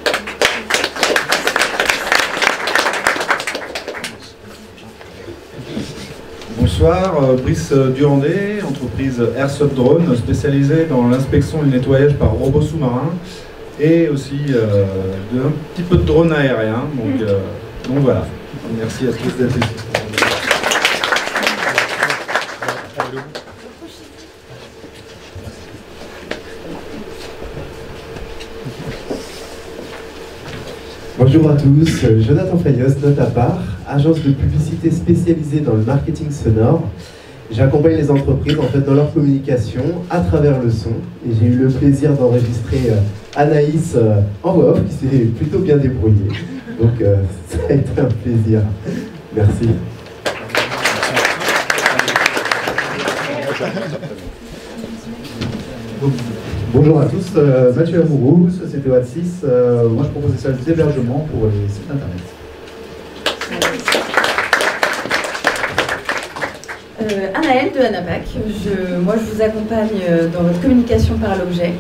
Bonsoir, Brice Durandet, entreprise Airsoft Drone spécialisée dans l'inspection et le nettoyage par robot sous-marin et aussi un petit peu de drone aérien. Donc voilà, merci à tous d'être ici. Bonjour à tous, Jonathan Fayos, note à part, agence de publicité spécialisée dans le marketing sonore. J'accompagne les entreprises en fait dans leur communication à travers le son et j'ai eu le plaisir d'enregistrer Anaïs en voix off qui s'est plutôt bien débrouillée. Donc ça a été un plaisir. Merci. Bonjour à tous, Mathieu Amourou, Société Watt6. Moi je propose des services d'hébergement pour les sites internet. Anaëlle de Anapac. Moi je vous accompagne dans votre communication par l'objet.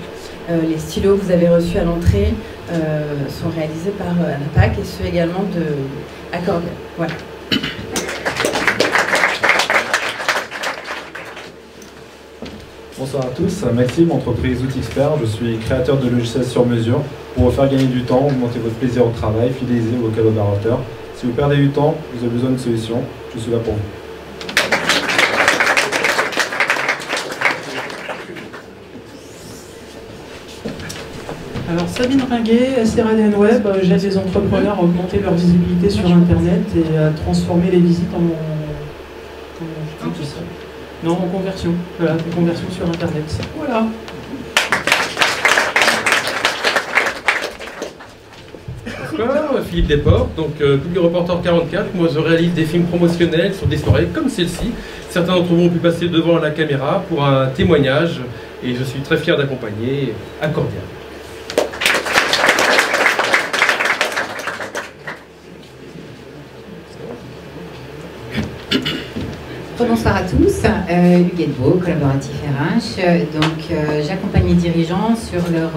Les stylos que vous avez reçus à l'entrée sont réalisés par Anapac et ceux également de Accordia. Voilà. Bonsoir à tous, Maxime, entreprise Outils Expert. Je suis créateur de logiciels sur mesure pour vous faire gagner du temps, augmenter votre plaisir au travail, fidéliser vos collaborateurs. Si vous perdez du temps, vous avez besoin d'une solution, je suis là pour vous. Alors Sabine Ringuet, SRADN Web, j'aide les entrepreneurs à augmenter leur visibilité sur Internet et à transformer les visites en conversion. Voilà, en conversion sur Internet. Voilà. Bonsoir, Philippe Desportes, donc Public Reporter 44. Moi je réalise des films promotionnels sur des soirées comme celle-ci. Certains d'entre vous ont pu passer devant la caméra pour un témoignage et je suis très fier d'accompagner Accordia. Bonsoir à tous, Huguette Beau, collaboratif RH. J'accompagne les dirigeants sur leurs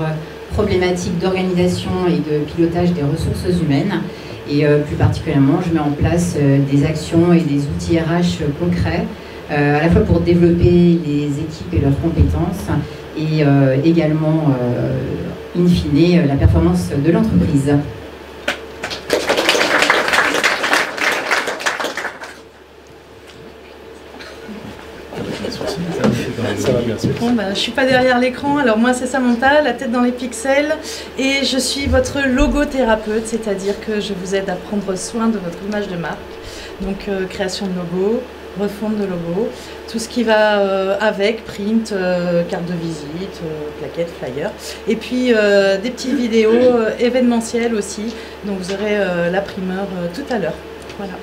problématiques d'organisation et de pilotage des ressources humaines. Et plus particulièrement, je mets en place des actions et des outils RH concrets, à la fois pour développer les équipes et leurs compétences, et également, in fine, la performance de l'entreprise. Ça va bien. Bon, bah, je ne suis pas derrière l'écran, alors moi c'est Samantha, la tête dans les pixels, et je suis votre logothérapeute, c'est-à-dire que je vous aide à prendre soin de votre image de marque, donc création de logo, refonte de logo, tout ce qui va avec, print, carte de visite, plaquettes, flyers, et puis des petites vidéos événementielles aussi, donc vous aurez la primeur tout à l'heure. Voilà.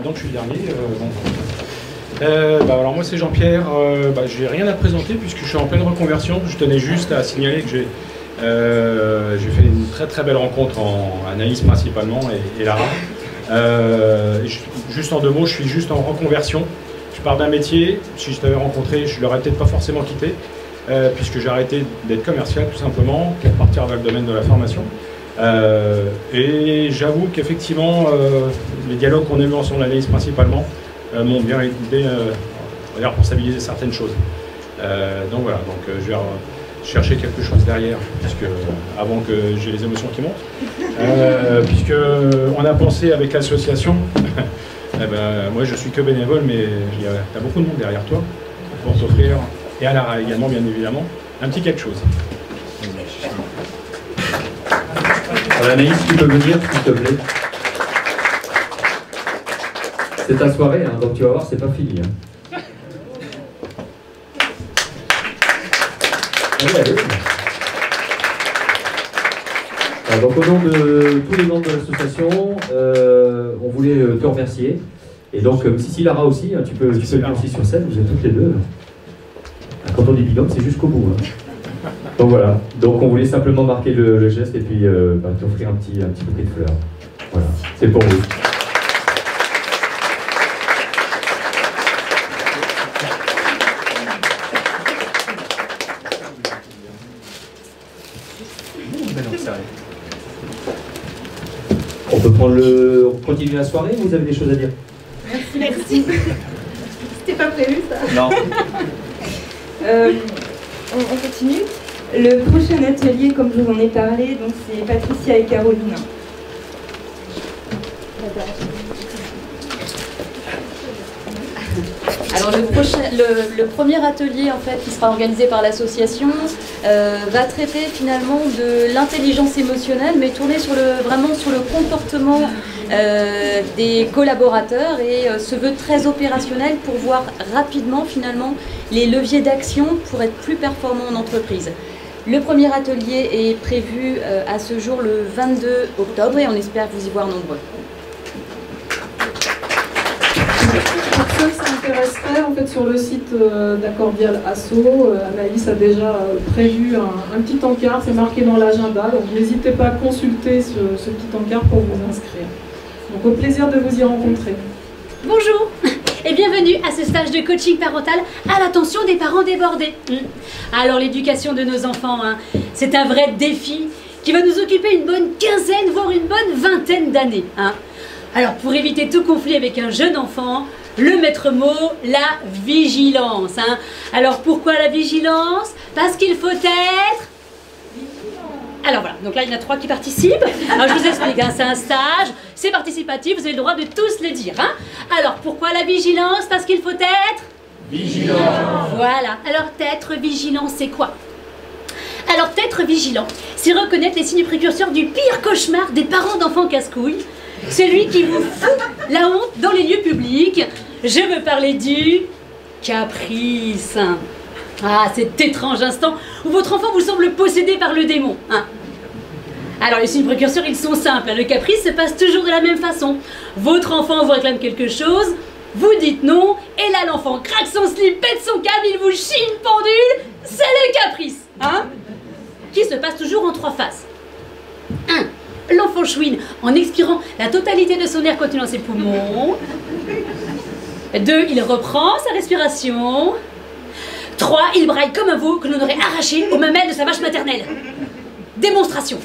Donc je suis le dernier. Alors moi c'est Jean-Pierre, je n'ai rien à présenter puisque je suis en pleine reconversion. Je tenais juste à signaler que j'ai fait une très très belle rencontre en Anaïs principalement et Lara. Juste en 2 mots, je suis juste en reconversion. Je pars d'un métier, si je t'avais rencontré, je ne l'aurais peut-être pas forcément quitté puisque j'ai arrêté d'être commercial tout simplement pour partir vers le domaine de la formation. Et j'avoue qu'effectivement, les dialogues qu'on a eus ensemble l'analyse principalement m'ont bien aidé pour stabiliser certaines choses. Donc voilà, je vais chercher quelque chose derrière, puisque, avant que j'ai les émotions qui montent. Puisque on a pensé avec l'association, moi je suis que bénévole, mais tu as beaucoup de monde derrière toi pour t'offrir, et à Lara également bien évidemment, un petit quelque chose. Alors, Anaïs, tu peux venir, s'il te plaît. C'est ta soirée, hein, donc tu vas voir, c'est pas fini. Hein. Allez. Alors, donc, au nom de tous les membres de l'association, on voulait te remercier. Et donc, Sissi, Lara aussi, hein, tu peux venir aussi sur scène, vous êtes toutes les deux. Quand on dit binôme, c'est jusqu'au bout. Hein. Donc voilà, donc on voulait simplement marquer le geste et puis t'offrir un petit bouquet de fleurs. Voilà, c'est pour vous. On peut continuer la soirée ou vous avez des choses à dire? Merci. C'était pas prévu ça. Non. On continue. Le prochain atelier, comme je vous en ai parlé, donc c'est Patricia et Caroline. Alors le premier atelier en fait qui sera organisé par l'association va traiter finalement de l'intelligence émotionnelle, mais tourné vraiment sur le comportement des collaborateurs et se veut très opérationnel pour voir rapidement finalement les leviers d'action pour être plus performants en entreprise. Le premier atelier est prévu à ce jour le 22 octobre et on espère vous y voir nombreux. Pour ceux qui s'intéresseraient, en fait, sur le site d'Accordial Asso, Anaïs a déjà prévu un petit encart, c'est marqué dans l'agenda, donc n'hésitez pas à consulter ce petit encart pour vous inscrire. Donc au plaisir de vous y rencontrer. Bonjour et bienvenue à ce stage de coaching parental à l'attention des parents débordés. Alors l'éducation de nos enfants, c'est un vrai défi qui va nous occuper une bonne quinzaine, voire une bonne vingtaine d'années. Alors pour éviter tout conflit avec un jeune enfant, le maître mot, la vigilance. Alors pourquoi la vigilance? Parce qu'il faut être... Alors voilà, donc là il y en a 3 qui participent. Alors je vous explique, c'est un stage, c'est participatif, vous avez le droit de tous le dire. Alors pourquoi la vigilance? Parce qu'il faut être... Vigilant. Voilà, alors être vigilant c'est quoi? Alors être vigilant, c'est reconnaître les signes précurseurs du pire cauchemar des parents d'enfants casse-couilles, celui qui vous fout la honte dans les lieux publics. Je veux parler du caprice. Ah, cet étrange instant où votre enfant vous semble possédé par le démon. Alors les signes précurseurs, ils sont simples. Le caprice se passe toujours de la même façon. Votre enfant vous réclame quelque chose, vous dites non, et là l'enfant craque son slip, pète son câble, il vous chie une pendule. C'est le caprice, qui se passe toujours en 3 phases. 1. l'enfant chouine en expirant la totalité de son air contenu dans ses poumons. 2, il reprend sa respiration. 3, il braille comme un veau que l'on aurait arraché aux mamelles de sa vache maternelle. Démonstration.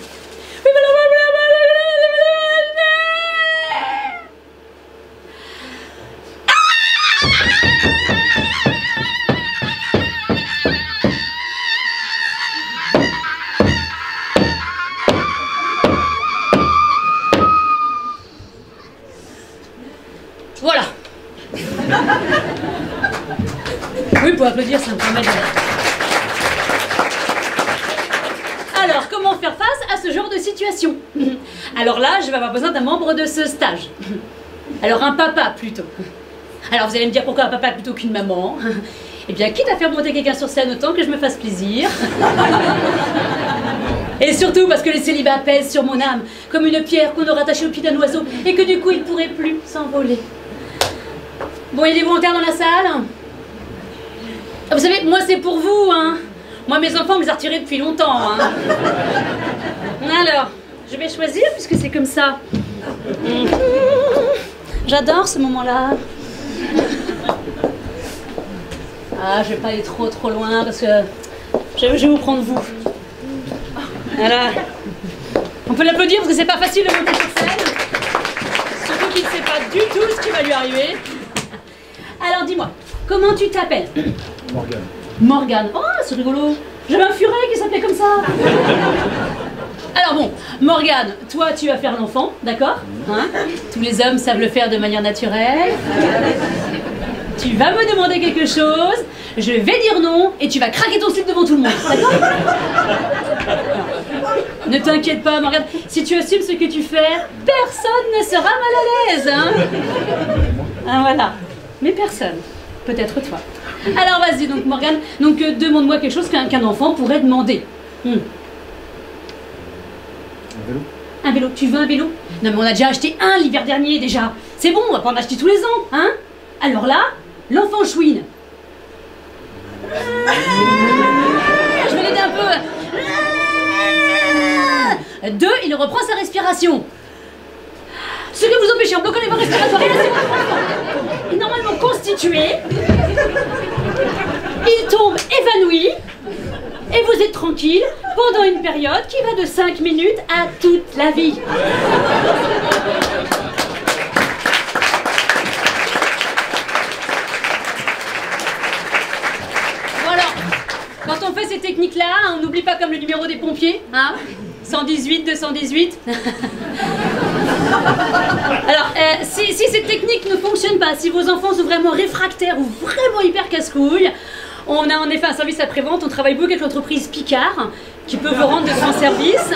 Voilà. Oui, pour applaudir, ça me permet de... Alors, comment faire face à ce genre de situation? Alors là, je vais avoir besoin d'un membre de ce stage. Alors, un papa, plutôt. Alors, vous allez me dire pourquoi un papa plutôt qu'une maman? Eh bien, quitte à faire monter quelqu'un sur scène, autant que je me fasse plaisir. Et surtout parce que le célibat pèse sur mon âme, comme une pierre qu'on aura attachée au pied d'un oiseau, et que du coup, il ne pourrait plus s'envoler. Bon, il y a des volontaires dans la salle? Vous savez, moi c'est pour vous, hein. Moi mes enfants, on me les a retirés depuis longtemps, hein. Alors, je vais choisir puisque c'est comme ça. J'adore ce moment-là. Ah, je vais pas aller trop loin parce que je vais vous prendre vous. Voilà. On peut l'applaudir parce que c'est pas facile de monter sur scène. Surtout qu'il ne sait pas du tout ce qui va lui arriver. Alors dis-moi, comment tu t'appelles? Morgane. Morgane. Oh, c'est rigolo. J'avais un furet qui s'appelait comme ça. Alors bon, Morgane, toi tu vas faire l'enfant, d'accord, hein? Tous les hommes savent le faire de manière naturelle. Tu vas me demander quelque chose, je vais dire non et tu vas craquer ton slip devant tout le monde, d'accord? Ne t'inquiète pas, Morgane, si tu assumes ce que tu fais, personne ne sera mal à l'aise, hein? Ah, voilà. Mais personne. Peut-être toi. Alors vas-y donc Morgane, donc demande-moi quelque chose qu'un enfant pourrait demander. Un vélo. Un vélo. Tu veux un vélo? Non mais on a déjà acheté un l'hiver dernier déjà. C'est bon, on va pas en acheter tous les ans, hein? Alors là, l'enfant chouine. Je vais l'aider un peu. 2, il reprend sa respiration. Ce que vous empêchez en bloquant les voies respiratoires et laissez votre enfant est normalement constitué. Il tombe évanoui et vous êtes tranquille pendant une période qui va de 5 minutes à toute la vie. Voilà. Quand on fait ces techniques-là, on n'oublie pas comme le numéro des pompiers, hein? 118, 218. Alors, si cette technique ne fonctionne pas, si vos enfants sont vraiment réfractaires ou vraiment hyper casse-couilles, on a en effet un service après-vente. On travaille beaucoup avec l'entreprise Picard qui peut vous rendre de grands services.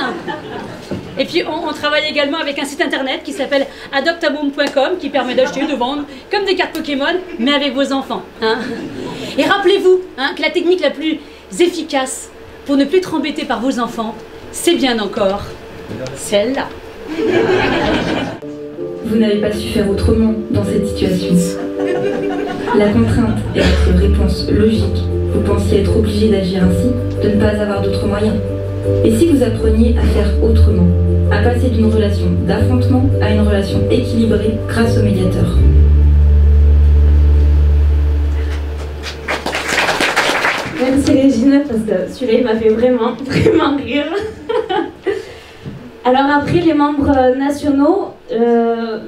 Et puis on travaille également avec un site internet qui s'appelle adoptaboom.com qui permet d'acheter et de vendre comme des cartes Pokémon, mais avec vos enfants, hein. Et rappelez-vous, hein, que la technique la plus efficace pour ne plus être embêté par vos enfants, c'est bien encore celle-là. Vous n'avez pas su faire autrement dans cette situation. La contrainte est votre réponse logique. Vous pensiez être obligé d'agir ainsi, de ne pas avoir d'autres moyens. Et si vous appreniez à faire autrement, à passer d'une relation d'affrontement à une relation équilibrée grâce au médiateur? Merci Régine, parce que celui-là il m'a fait vraiment rire. Alors après les membres nationaux,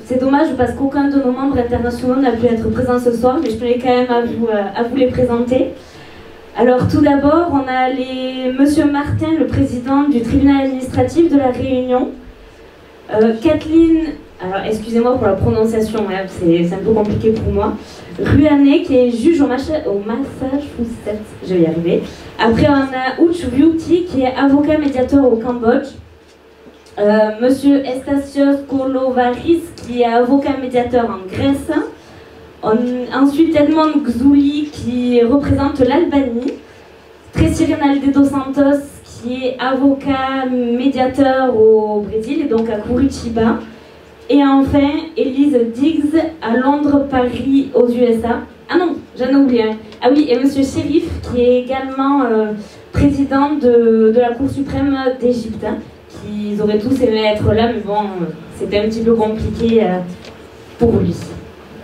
c'est dommage parce qu'aucun de nos membres internationaux n'a pu être présent ce soir, mais je tenais quand même à vous les présenter. Alors tout d'abord, on a Monsieur Martin, le président du tribunal administratif de la Réunion. Kathleen, alors excusez-moi pour la prononciation, hein, c'est un peu compliqué pour moi. Ruané, qui est juge au Massachusetts, je vais y arriver. Après, on a Uch Viuti, qui est avocat médiateur au Cambodge. Monsieur Estasios Kolovaris, qui est avocat médiateur en Grèce. Ensuite, Edmond Gzouli, qui représente l'Albanie. Tracy Rinaldi dos Santos, qui est avocat médiateur au Brésil et donc à Curitiba. Et enfin, Elise Diggs à Londres, Paris, aux USA. Ah non, j'en ai oublié un. Ah oui, et Monsieur Chérif, qui est également président de la Cour suprême d'Égypte, qu'ils auraient tous aimé être là, mais bon, c'était un petit peu compliqué pour lui.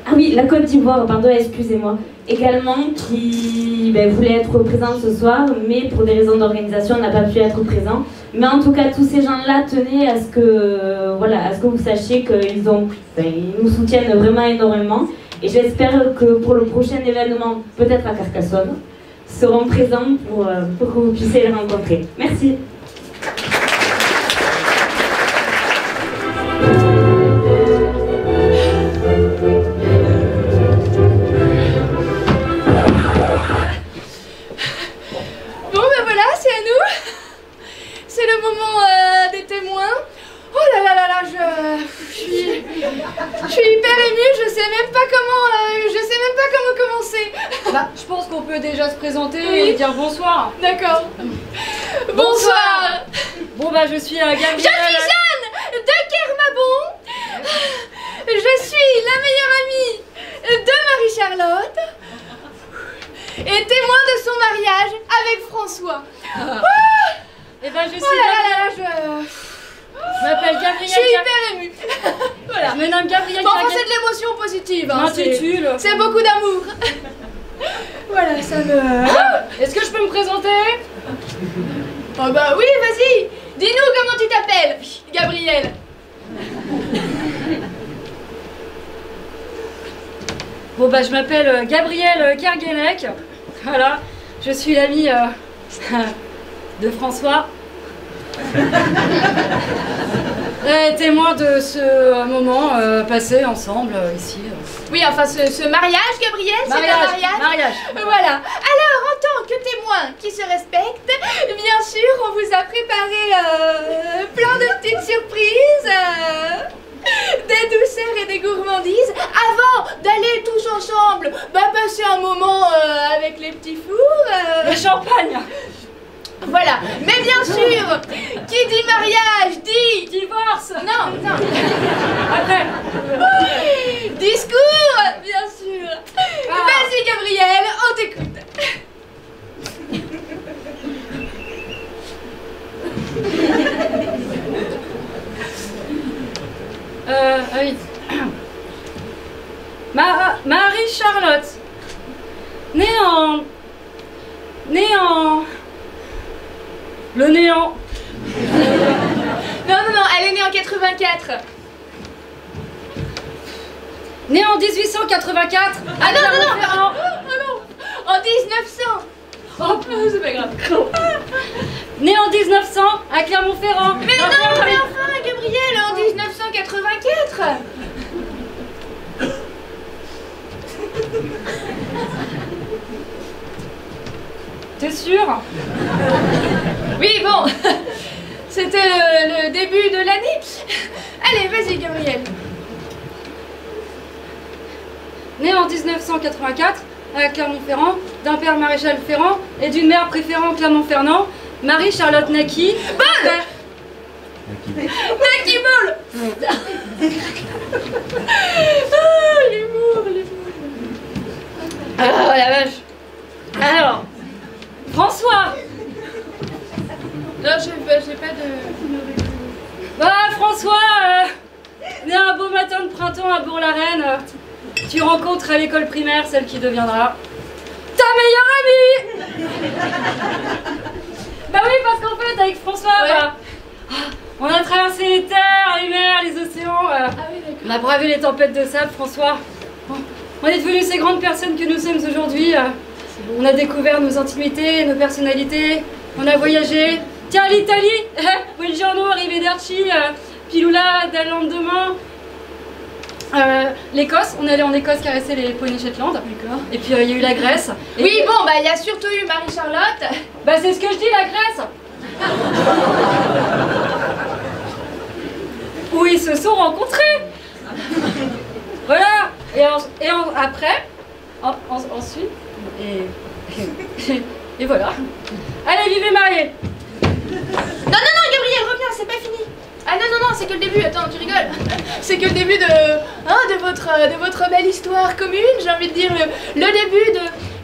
Ah oui, la Côte d'Ivoire, pardon, excusez-moi, également, qui voulait être présente ce soir, mais pour des raisons d'organisation, n'a pas pu être présent. Mais en tout cas, tous ces gens-là tenaient à ce que, à ce que vous sachiez qu'ils nous soutiennent vraiment énormément. Et j'espère que pour le prochain événement, peut-être à Carcassonne, seront présents pour que vous puissiez les rencontrer. Merci. Bon ben voilà, c'est à nous. C'est le moment des témoins. Oh là là là là, je suis hyper émue, je sais même pas comment commencer. Bah, je pense qu'on peut déjà se présenter et dire bonsoir. D'accord. Bonsoir. Bon bah je suis Gabrielle. Je suis Jeanne de Kermabon. Je suis la meilleure amie de Marie-Charlotte et témoin de son mariage avec François. Et ben je suis. Oh là là là, je m'appelle Gabrielle. Je suis hyper émue. Voilà. Je me nomme Gabrielle. Bon, c'est de l'émotion positive. Hein. C'est beaucoup d'amour. Voilà, ça me... Est-ce que je peux me présenter? Oh bah oui, vas-y. Dis-nous comment tu t'appelles, Gabrielle. Bon bah je m'appelle Gabrielle Kerguenec. Voilà, je suis l'amie de François. Témoin de ce moment passé ensemble ici. Oui, enfin ce mariage, Gabrielle, c'est un mariage. Voilà. Alors, en tant que témoin qui se respecte, bien sûr, on vous a préparé plein de petites surprises, des douceurs et des gourmandises, avant d'aller tous ensemble passer un moment avec les petits fours. Le champagne. Voilà, mais bien sûr, qui dit mariage dit divorce. Non. Après. Discours, bien sûr. Vas-y, Gabrielle, on t'écoute. Oui. Marie-Charlotte, née en le néant. Non, elle est née en 84. Née en 1884. Ah non. En 1900. Oh, c'est pas grave. Née en 1900 à Clermont-Ferrand. Mais non, mais enfin, Gabrielle, en 1984. T'es sûre? Oui, bon. C'était le début de l'année. Allez, vas-y, Gabrielle. Née en 1984 à Clermont-Ferrand, d'un père maréchal Ferrand et d'une mère préférant Clermont-Ferrand, Marie-Charlotte naquit. Bonne Naki Ball. L'humour. Ah la vache. Alors, François. Non, j'ai pas de... Bah François, né un beau matin de printemps à Bourg-la-Reine, tu rencontres à l'école primaire celle qui deviendra ta meilleure amie. Bah oui, parce qu'en fait avec François, on a traversé les terres, les mers, les océans, on a bravé les tempêtes de sable, François. On est devenus ces grandes personnes que nous sommes aujourd'hui. On a découvert nos intimités, nos personnalités, on a voyagé. Tiens, l'Italie, buongiorno, arrivederci, pilula del lendemain. L'Écosse, on est allé en Écosse caresser les poneys Shetland. D'accord. Et puis il y a eu la Grèce. Et oui, bon, bah il y a surtout eu Marie-Charlotte. Bah c'est ce que je dis, la Grèce. Où ils se sont rencontrés. Voilà. Après, ensuite, et voilà. Allez, vivez mariés. Non, Gabrielle, reviens, c'est pas fini. Ah non, c'est que le début, attends, tu rigoles. C'est que le début de votre belle histoire commune, j'ai envie de dire, le début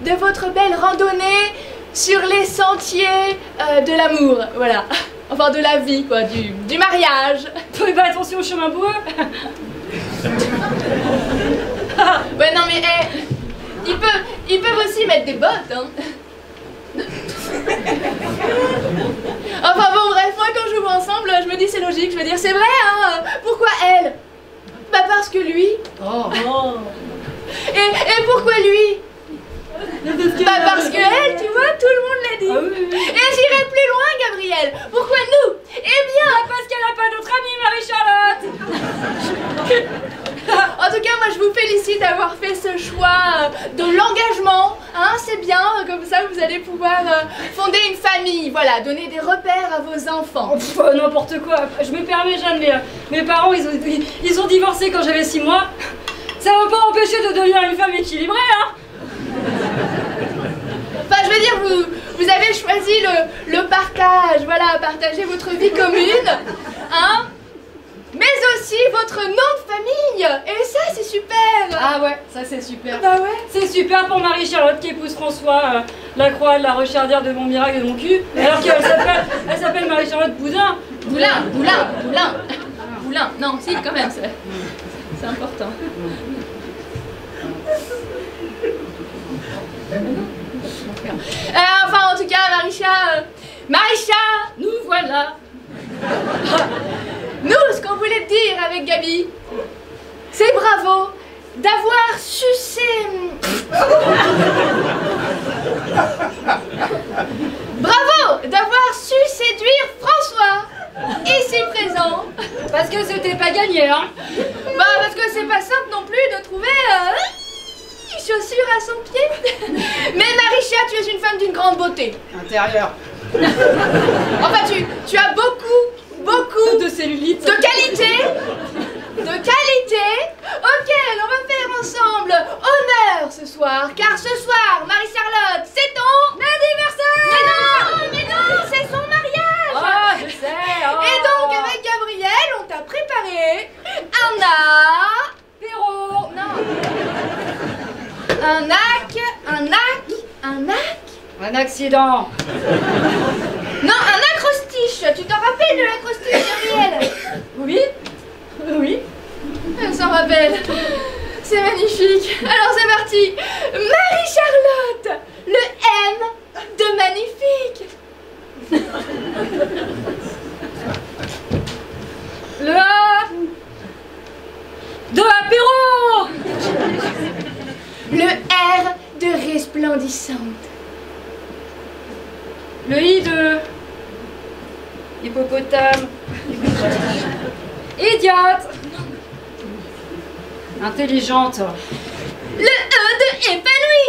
de votre belle randonnée sur les sentiers de l'amour, voilà. Enfin, de la vie, quoi, du mariage. Bah attention au chemin boueux. Ouais, non, mais ils peuvent aussi mettre des bottes, hein. Enfin bon, bref, moi quand je vous vois ensemble, je me dis c'est logique, je veux dire c'est vrai, hein. Pourquoi elle? Bah parce que lui. Oh. Et pourquoi lui? Bah parce que elle, tu vois, tout le monde l'a dit. Ah oui. Et j'irai plus loin, Gabrielle. Pourquoi nous? Eh bien, parce qu'elle n'a pas d'autre amie, Marie-Charlotte. En tout cas, moi je vous félicite d'avoir fait ce choix de l'engagement, hein, c'est bien, comme ça vous allez pouvoir fonder une famille, voilà, donner des repères à vos enfants. N'importe quoi, je me permets, Jeanne, mais mes parents ils ont divorcé quand j'avais 6 mois. Ça m'a pas empêché de devenir une femme équilibrée, hein. Enfin, je veux dire, vous avez choisi le partage, voilà, partager votre vie commune, hein, mais aussi votre nom de famille. Et ça, c'est super. Ah ouais, ça c'est super. Bah ouais. C'est super pour Marie-Charlotte qui épouse François, la croix de la rechardière de mon miracle et de mon cul, alors qu'elle s'appelle Marie-Charlotte Boudin. Boulin. Non, si, quand même, c'est important. Enfin, en tout cas, Marisha, nous voilà. Nous, ce qu'on voulait te dire avec Gabi, c'est bravo d'avoir su séduire François, ici présent. Parce que c'était pas gagné, hein. Bah, parce que c'est pas simple non plus de trouver chaussures à son pied. Mais Marisha, tu es une femme d'une grande beauté. Intérieure. Enfin, tu as beaucoup de cellulite. De qualité. Auquel on va faire ensemble honneur ce soir. Car ce soir, Marie-Charlotte, c'est ton anniversaire. Mais non, c'est son mariage. Ah, je sais. Oh. Et donc, avec Gabrielle, on t'a préparé un accident. Non, un acrostiche. Tu t'en rappelles de l'acrostiche, Gabrielle? Oui. Elle s'en rappelle. C'est magnifique. Alors c'est parti. Marie-Charlotte, le M de magnifique. Le A de apéro. Le R de resplendissante. Le I de hippopotame. Idiote. Intelligente. Le E de épanoui.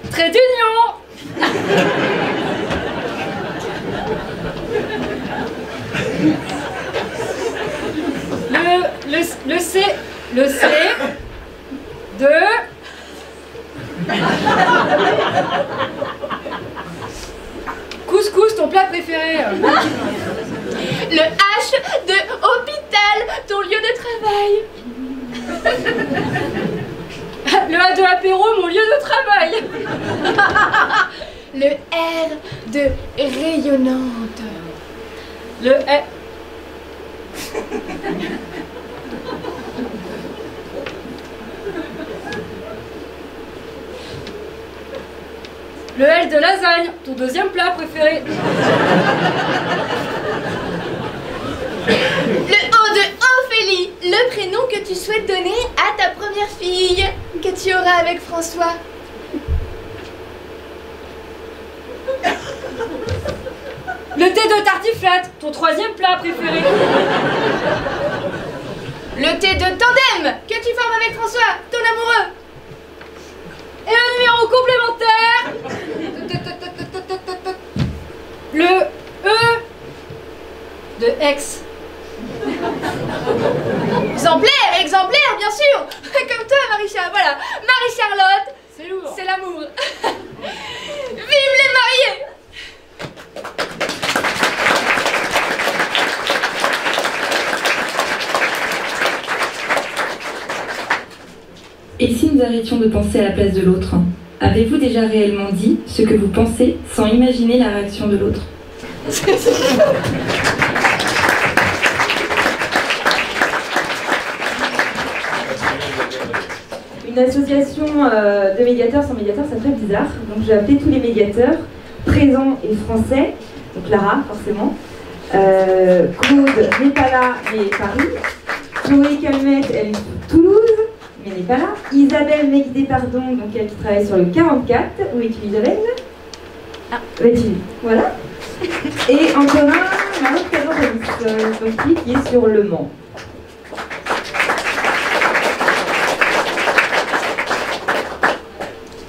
Trait d'union. Le C de couscous, ton plat préféré. Le H de hôpital, ton lieu de travail. Le A de apéro, mon lieu de travail. Le R de rayonnante. Le R. Le L de lasagne, ton deuxième plat préféré. Le O de Ophélie, le prénom que tu souhaites donner à ta première fille que tu auras avec François. Le T de tartiflette, ton troisième plat préféré. Le T de tandem que tu formes avec François, ton amoureux. Et un numéro complémentaire. Le E de ex. Exemplaire, bien sûr. Comme toi, Marie-Charlotte. Voilà, Marie-Charlotte. C'est lourd. C'est l'amour. Vive les mariés. Et si nous arrêtions de penser à la place de l'autre? Avez-vous déjà réellement dit ce que vous pensez sans imaginer la réaction de l'autre? Une association de médiateurs sans médiateur, ça ferait bizarre. Donc j'ai appelé tous les médiateurs, présents et français. Donc Lara, forcément. Claude n'est pas là, mais Paris. Chloé Calmette, elle est de Toulouse, mais n'est pas là. Isabelle Megdé, pardon, donc elle travaille sur le 44. Où es-tu, Isabelle? Ah, où es-tu? Voilà. Et Antonin Maroc-Cadoris, donc lui qui est sur Le Mans.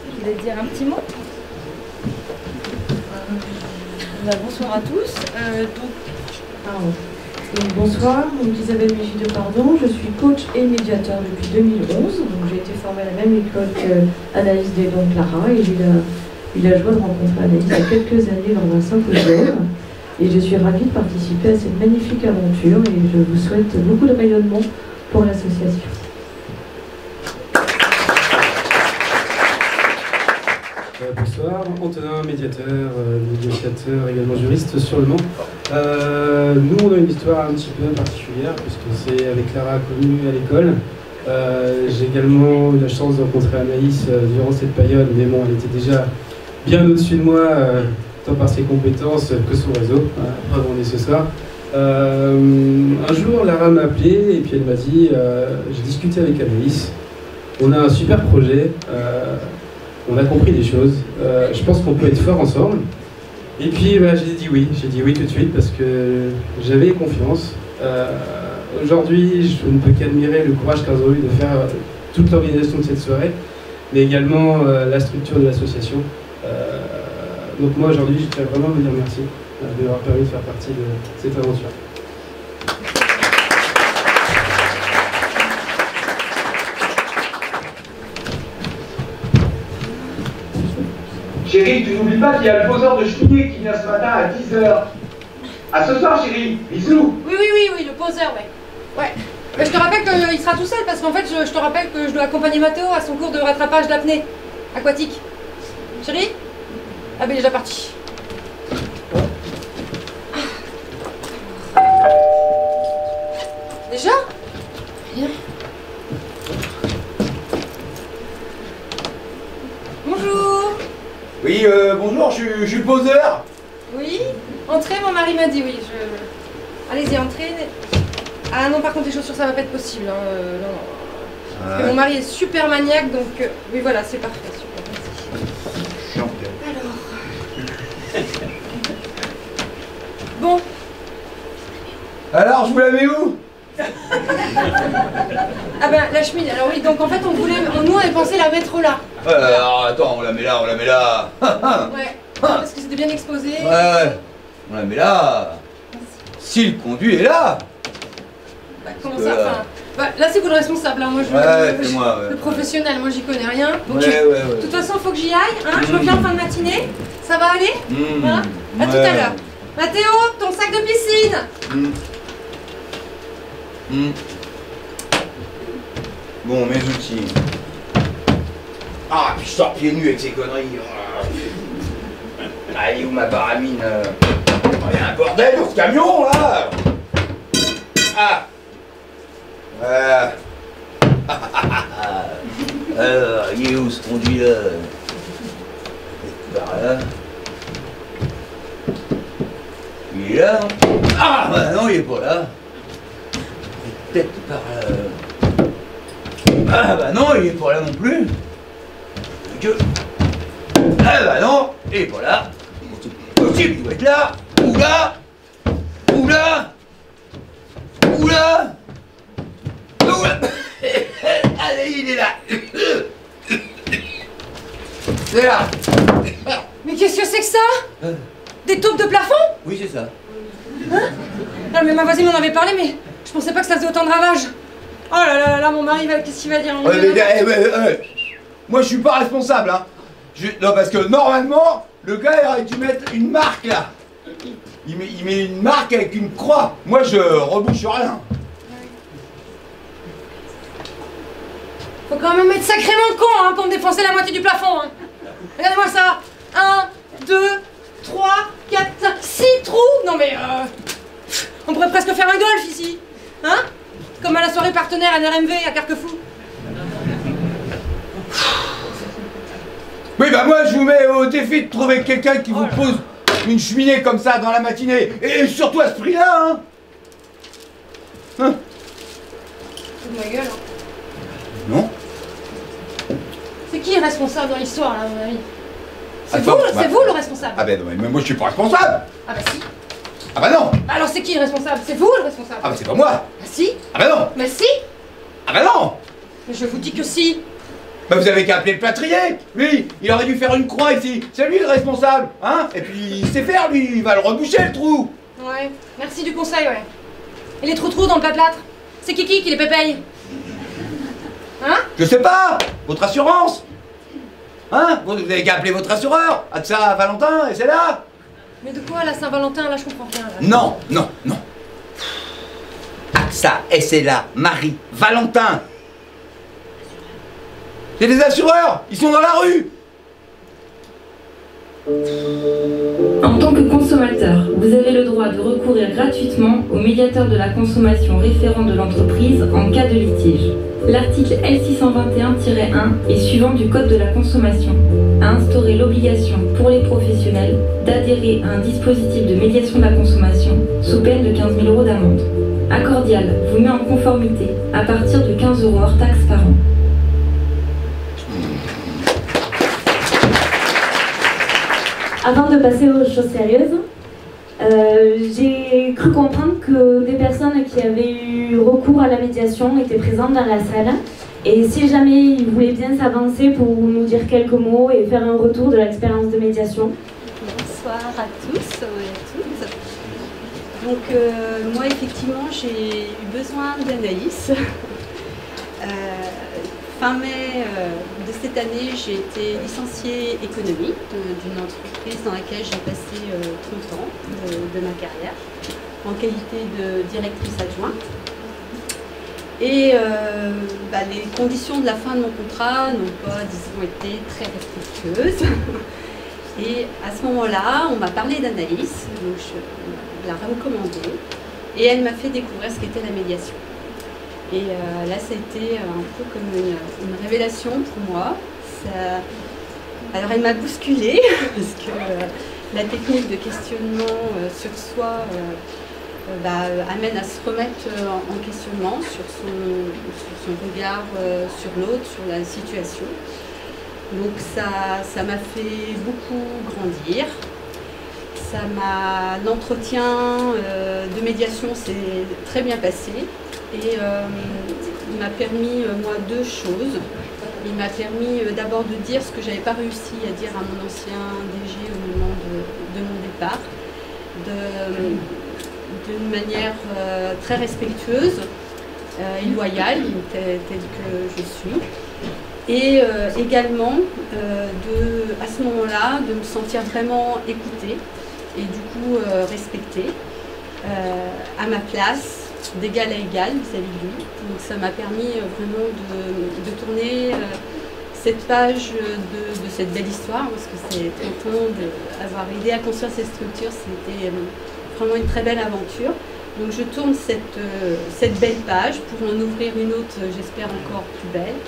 Je voulais dire un petit mot. Bonsoir à tous. Donc, bonsoir, donc Isabelle Mégide, pardon. Je suis coach et médiateur depuis 2011. Donc j'ai été formée à la même école qu'Anaïs Desdon Clara et j'ai eu la joie de rencontrer Anaïs il y a quelques années lors d'un symposium. Et je suis ravie de participer à cette magnifique aventure et je vous souhaite beaucoup de rayonnement pour l'association. Bonsoir, Antonin, médiateur, négociateur, également juriste sur Le Mans. Nous, on a une histoire un petit peu particulière, puisque c'est avec Clara connue à l'école. J'ai également eu la chance de rencontrer Anaïs durant cette période, mais bon, elle était déjà bien au-dessus de moi, tant par ses compétences que son réseau. Preuve on est ce soir. Un jour, Lara m'a appelé et puis elle m'a dit j'ai discuté avec Anaïs, on a un super projet. On a compris des choses, je pense qu'on peut être fort ensemble. Et puis j'ai dit oui tout de suite parce que j'avais confiance. Aujourd'hui, je ne peux qu'admirer le courage qu'elles ont eu de faire toute l'organisation de cette soirée, mais également la structure de l'association. Donc moi aujourd'hui, je tiens vraiment à vous dire merci de m'avoir permis de faire partie de cette aventure. Chérie, tu n'oublies pas qu'il y a le poseur de cheminée qui vient ce matin à 10h. À ce soir, chérie. Bisous. Oui, le poseur, ouais. Mais je te rappelle qu'il sera tout seul parce qu'en fait, je te rappelle que je dois accompagner Mathéo à son cours de rattrapage d'apnée aquatique. Chérie? Ah ben il est déjà parti. Déjà? Bien. Bonjour. Oui, bonjour, je suis le poseur. Oui, entrez, mon mari m'a dit oui. Allez-y, entrez. Ah non, par contre, les chaussures, ça va pas être possible. Hein. Non. Parce que mon mari est super maniaque, donc oui, voilà, c'est parfait. Super, merci. Alors. Bon. Alors, je vous la mets où? Ah ben, la chemise. Alors oui, donc en fait, nous, on avait pensé la mettre là. Alors, attends, on la met là. Ouais, parce que c'était bien exposé. Ouais, on la met là. Si le conduit est là. Bah, comment ça, enfin, là, c'est vous le responsable, hein. Moi, c'est moi, le professionnel, moi, j'y connais rien. Donc, ouais. De toute façon, il faut que j'y aille, hein. Je reviens en fin de matinée. Ça va aller? Voilà. À tout à l'heure. Mathéo, ton sac de piscine. Bon, mes outils. Ah, puis je sors pieds nus avec ces conneries. Allez, où ma baramine? Il y a un bordel dans ce camion, là. Ah. Il est où ce conduit là? Par là. Il est là, non? Ah bah non, il est pas là. Peut-être par là. Ah bah non, il est pas là non plus. Ah bah non, il est pas là. Possible, il doit être là. Ou là. Ou là. Ou là. Ou là. Allez, il est là. C'est là. Mais qu'est-ce que c'est que ça? Des taupes de plafond? Oui, c'est ça. Hein? Non, mais ma voisine m'en avait parlé, mais je pensais pas que ça faisait autant de ravages. Oh là là, mon mari, qu'est-ce qu'il va dire? Moi, je suis pas responsable, hein. Non, parce que normalement, le gars il aurait dû mettre une marque là. Il met une marque avec une croix. Moi, je rebouche rien. Faut quand même être sacrément con, hein, pour me défoncer la moitié du plafond, hein. Regardez-moi ça. 1, 2, 3, 4, 5, 6 trous. Non mais on pourrait presque faire un golf ici. Hein? Comme à la soirée partenaire NRMV à Carquefou. Oui, bah moi je vous mets au défi de trouver quelqu'un qui vous pose une cheminée comme ça dans la matinée. Et surtout à ce prix-là, hein? C'est de ma gueule, hein. Non? C'est qui est responsable dans l'histoire, là, à mon avis? C'est Attends, vous le responsable. Ah ben non, mais moi je suis pas responsable. Ah bah si. Ah bah non. Alors c'est qui le responsable? C'est vous le responsable. Ah bah c'est pas moi. Bah si. Ah bah non. Bah si. Ah bah non. Mais je vous dis que si. Bah vous avez qu'à appeler le plâtrier. Lui, il aurait dû faire une croix ici. C'est lui le responsable, hein? Et puis il sait faire, lui, il va le reboucher le trou. Ouais, merci du conseil, ouais. Et les trous dans le plâtre? C'est qui les paye? Hein? Je sais pas. Votre assurance. Hein? Vous avez qu'à appeler votre assureur. AXA Valentin, et c'est là. Mais de quoi, la Saint-Valentin, là, je comprends rien, là. Non, non, non. AXA, SLA, Marie, Valentin. C'est des assureurs, ils sont dans la rue. En tant que consommateur, vous avez le droit de recourir gratuitement au médiateur de la consommation référent de l'entreprise en cas de litige. L'article L621-1 et suivant du Code de la consommation a instauré l'obligation pour les professionnels d'adhérer à un dispositif de médiation de la consommation sous peine de 15 000 € d'amende. Accordial vous met en conformité à partir de 15 € hors taxe par an. Avant de passer aux choses sérieuses, j'ai cru comprendre que des personnes qui avaient eu recours à la médiation étaient présentes dans la salle. Et si jamais ils voulaient bien s'avancer pour nous dire quelques mots et faire un retour de l'expérience de médiation. Bonsoir à tous et à toutes. Donc moi effectivement j'ai eu besoin d'Anaïs. Fin mai de cette année, j'ai été licenciée économique d'une entreprise dans laquelle j'ai passé 30 ans de ma carrière en qualité de directrice adjointe. Et les conditions de la fin de mon contrat n'ont pas, disons, été très respectueuses. Et à ce moment-là, on m'a parlé d'Anaïs, donc je la recommandée, et elle m'a fait découvrir ce qu'était la médiation. Et là, ça a été un peu comme une révélation pour moi. Alors, elle m'a bousculée, parce que la technique de questionnement sur soi amène à se remettre en questionnement sur son regard sur l'autre, sur la situation. Donc, ça m'a fait beaucoup grandir. L'entretien de médiation s'est très bien passé. Et il m'a permis, moi, deux choses. Il m'a permis d'abord de dire ce que je n'avais pas réussi à dire à mon ancien DG au moment de mon départ, d'une manière très respectueuse et loyale, telle que je suis. Et également, à ce moment-là, de me sentir vraiment écoutée et du coup respectée à ma place, d'égal à égal vis-à-vis de lui. Donc ça m'a permis vraiment de tourner cette page de cette belle histoire, parce que c'est 30 ans d'avoir aidé à construire cette structure, c'était vraiment une très belle aventure. Donc je tourne cette belle page pour en ouvrir une autre, j'espère encore plus belle.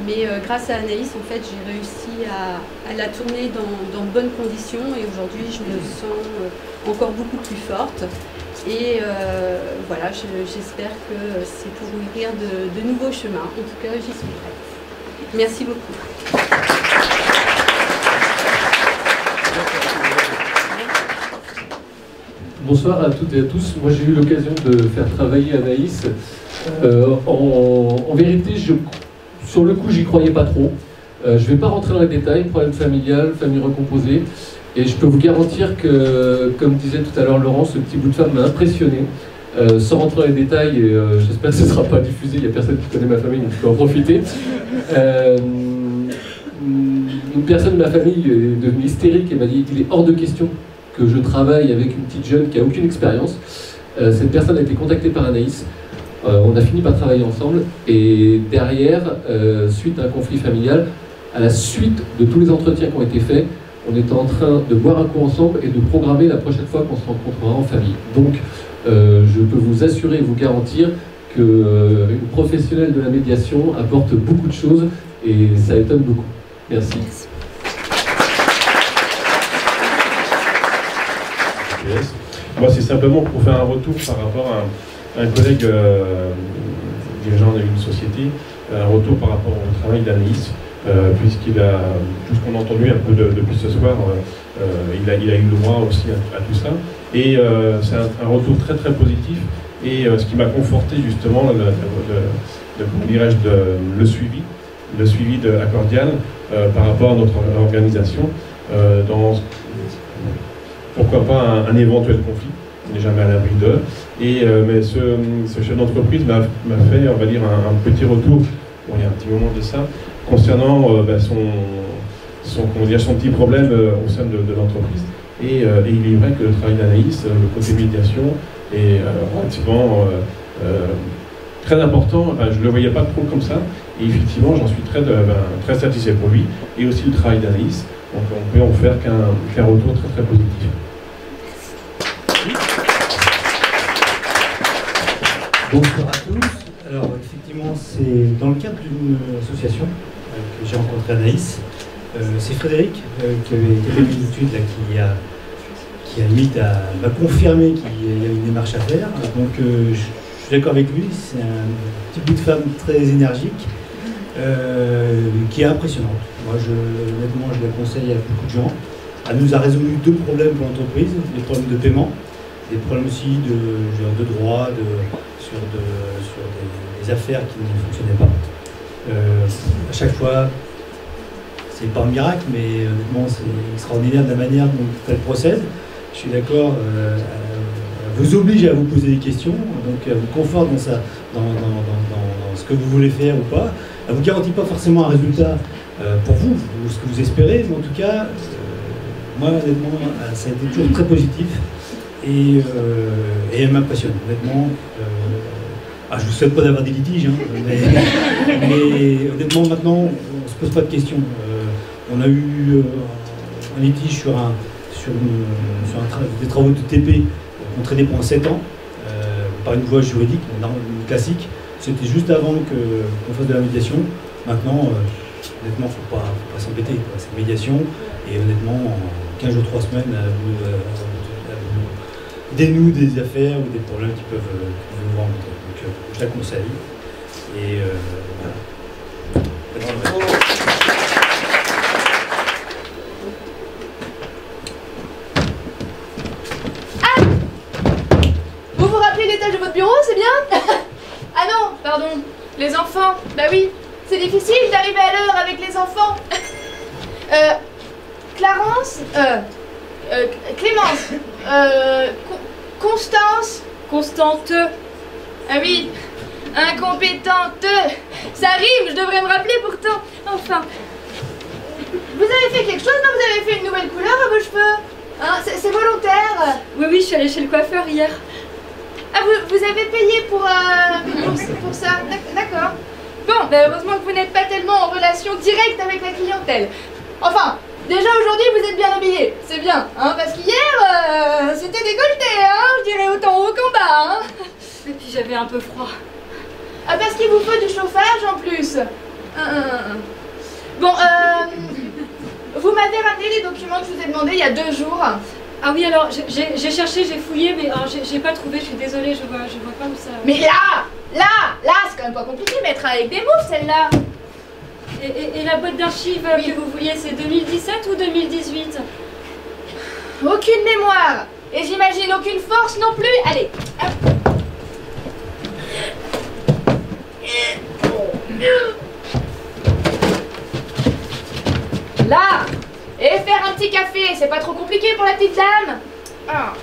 Mais grâce à Anaïs, en fait, j'ai réussi à la tourner dans de bonnes conditions, et aujourd'hui je me sens encore beaucoup plus forte. Et voilà, j'espère que c'est pour ouvrir de nouveaux chemins. En tout cas, j'y suis prête. Merci beaucoup. Bonsoir à toutes et à tous. Moi, j'ai eu l'occasion de faire travailler Anaïs. En vérité, sur le coup, j'y croyais pas trop. Je ne vais pas rentrer dans les détails, problème familial, famille recomposée. Et je peux vous garantir que, comme disait tout à l'heure Laurent, ce petit bout de femme m'a impressionné. Sans rentrer dans les détails, et j'espère que ce ne sera pas diffusé, il n'y a personne qui connaît ma famille, donc je peux en profiter. Une personne de ma famille est devenue hystérique et m'a dit qu'il est hors de question que je travaille avec une petite jeune qui n'a aucune expérience. Cette personne a été contactée par Anaïs. On a fini par travailler ensemble, et derrière, suite à un conflit familial, à la suite de tous les entretiens qui ont été faits, on est en train de boire un coup ensemble et de programmer la prochaine fois qu'on se rencontrera en famille. Donc, je peux vous assurer et vous garantir qu'une professionnelle de la médiation apporte beaucoup de choses et ça étonne beaucoup. Merci. Yes. Moi, c'est simplement pour faire un retour par rapport à un collègue dirigeant d'une société, un retour par rapport au travail d'Anaïs, puisqu'il a, tout ce qu'on a entendu un peu depuis ce soir, il a eu le droit aussi à tout ça. Et c'est un retour très très positif. Et ce qui m'a conforté justement, le suivi de Accordial par rapport à notre organisation, dans pourquoi pas un éventuel conflit, on n'est jamais à l'abri d'eux. Mais ce chef d'entreprise m'a fait, on va dire, un petit retour, bon, il y a un petit moment de ça, concernant son petit problème au sein de l'entreprise. Et il est vrai que le travail d'Anaïs, le côté médiation, est relativement très important. Enfin, je ne le voyais pas trop comme ça. Et effectivement, j'en suis très satisfait pour lui. Et aussi le travail d'Anaïs. Donc on peut en faire qu'un retour très très positif. Bonsoir à tous. Alors effectivement, c'est dans le cadre d'une association que j'ai rencontré Anaïs. C'est Frédéric qui avait été fait une étude là, qui a limite m'a confirmé qu'il y avait une démarche à faire. Donc je suis d'accord avec lui, c'est un petit bout de femme très énergique qui est impressionnante. Moi honnêtement je la conseille à beaucoup de gens. Elle nous a résolu 2 problèmes pour l'entreprise, des problèmes de paiement, des problèmes aussi de droit, sur des affaires qui ne fonctionnaient pas. À chaque fois, c'est pas un miracle, mais honnêtement, c'est extraordinaire de la manière dont elle procède. Je suis d'accord, elle vous oblige à vous poser des questions, donc elle vous conforte dans ce que vous voulez faire ou pas. Elle ne vous garantit pas forcément un résultat pour vous, ou ce que vous espérez, mais en tout cas, moi, honnêtement, ça a été toujours très positif. Et elle m'impressionne, honnêtement. Je ne vous souhaite pas d'avoir des litiges, hein, mais honnêtement, maintenant, on ne se pose pas de questions. On a eu un litige sur des travaux de TP qu'on traînait pendant 7 ans, par une voie juridique, une classique. C'était juste avant qu'on fasse de la médiation. Maintenant, honnêtement, il ne faut pas s'embêter. C'est une médiation, et honnêtement, en 15 jours, 3 semaines, dénoue des affaires ou des problèmes qui peuvent vous rencontrer. Donc je la conseille. Et voilà. Ah, vous vous rappelez l'étage de votre bureau, c'est bien? Ah non, pardon, les enfants. Bah oui, c'est difficile d'arriver à l'heure avec les enfants. Clarence, Clémence, Constance. Constante. Ah oui, incompétente. Ça rime, je devrais me rappeler pourtant. Enfin. Vous avez fait quelque chose, non? Vous avez fait une nouvelle couleur à vos cheveux, hein? C'est volontaire? Oui, je suis allée chez le coiffeur hier. Ah, vous avez payé pour ça? D'accord. Bon, bah heureusement que vous n'êtes pas tellement en relation directe avec la clientèle. Enfin, déjà aujourd'hui vous êtes bien habillés, c'est bien, hein, parce qu'hier c'était décolleté, hein, je dirais autant haut qu'en bas, hein. Et puis j'avais un peu froid. Ah, parce qu'il vous faut du chauffage en plus. Bon, vous m'avez ramené les documents que je vous ai demandés il y a 2 jours. Ah oui, alors j'ai cherché, j'ai fouillé, mais j'ai pas trouvé, je suis désolée, je vois pas où ça... Mais là, c'est quand même pas compliqué, mais elle travaille avec des moufs, celle-là. Et la boîte d'archives que vous vouliez, c'est 2017 ou 2018? Aucune mémoire. Et j'imagine aucune force non plus. Allez, hop. Là. Et faire un petit café, c'est pas trop compliqué pour la petite dame. Ah.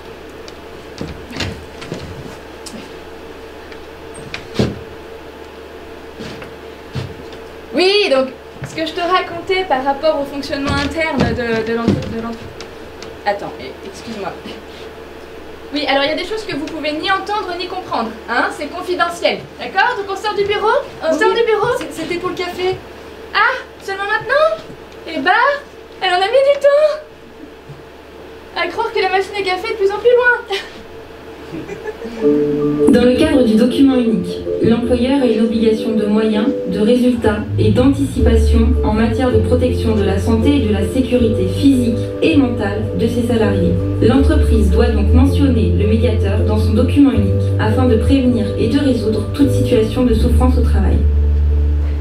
Oui, donc, ce que je te racontais par rapport au fonctionnement interne de l'entreprise... Attends, excuse-moi. Oui, alors il y a des choses que vous pouvez ni entendre ni comprendre, hein, c'est confidentiel, d'accord? Donc on sort du bureau? On sort du bureau? C'était pour le café. Ah, seulement maintenant? Eh bah, elle en a mis du temps. À croire que la machine à café est de plus en plus loin. Dans le cadre du document unique, l'employeur a une obligation de moyens, de résultats et d'anticipation en matière de protection de la santé et de la sécurité physique et mentale de ses salariés. L'entreprise doit donc mentionner le médiateur dans son document unique afin de prévenir et de résoudre toute situation de souffrance au travail.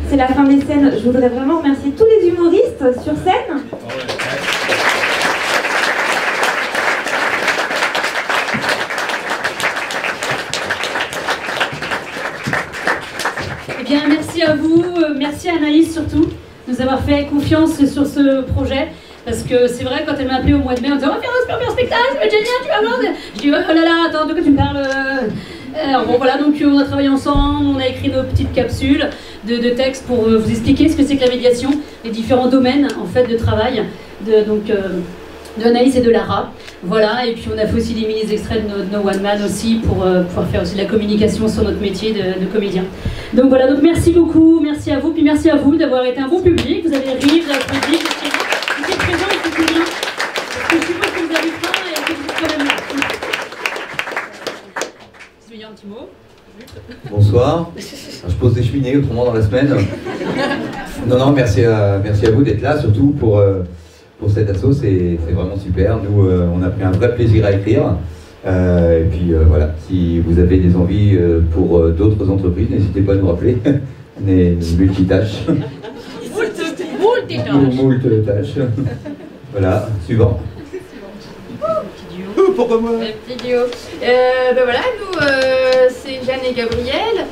C'est la fin des scènes. Je voudrais vraiment remercier tous les humoristes sur scène. Eh bien, merci à vous, merci à Anaïs surtout, de nous avoir fait confiance sur ce projet. Parce que c'est vrai, quand elle m'a appelé au mois de mai, on disait on va faire un super bien spectacle, ça va être génial, tu vas voir. Je dis oh là là, attends, de quoi tu me parles? Alors bon voilà, donc on a travaillé ensemble, on a écrit nos petites capsules de textes pour vous expliquer ce que c'est que la médiation, les différents domaines en fait de travail de Anaïs et de Lara. Voilà, et puis on a fait aussi des mini-extraits de nos One Man aussi pour pouvoir faire aussi de la communication sur notre métier de comédien. Donc voilà, donc merci beaucoup, merci à vous, puis merci à vous d'avoir été un bon public, vous avez ri, vous avez applaudi, vous étiez présents, écoutez bien, parce que je suppose que vous avez faim et que vous êtes quand même là. Si tu veux dire un petit mot? Bonsoir. Je pose des cheminées autrement dans la semaine. Non, merci à vous d'être là, surtout pour cet assaut, c'est vraiment super. Nous, on a pris un vrai plaisir à écrire. Et puis voilà, si vous avez des envies pour d'autres entreprises, n'hésitez pas à nous rappeler. On est multitâches. Moult-tâches. Voilà, suivant. Pourquoi moi? Petit duo. Ben voilà, nous, c'est Jeanne et Gabriel.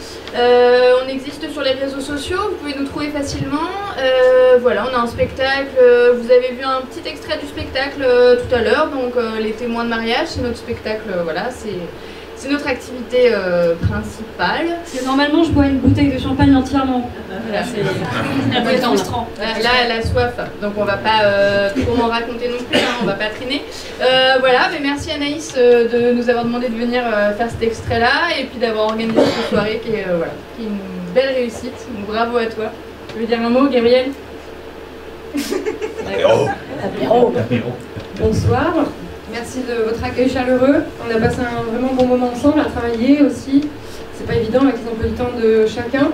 On existe sur les réseaux sociaux, vous pouvez nous trouver facilement. Voilà, on a un spectacle, vous avez vu un petit extrait du spectacle tout à l'heure, donc les témoins de mariage, c'est notre spectacle, voilà, c'est notre activité principale. Parce que normalement, je bois une bouteille de champagne entièrement. Voilà, c'est un peu frustrant. Là, elle a soif, donc on va pas trop en raconter non plus, hein, on va pas traîner. Voilà, mais merci Anaïs de nous avoir demandé de venir faire cet extrait-là et puis d'avoir organisé cette soirée qui est une belle réussite. Donc bravo à toi. Tu veux dire un mot, Gabriel? Apéro. Bonsoir. Merci de votre accueil chaleureux. On a passé un vraiment bon moment ensemble à travailler aussi. C'est pas évident avec les emplois du temps de chacun.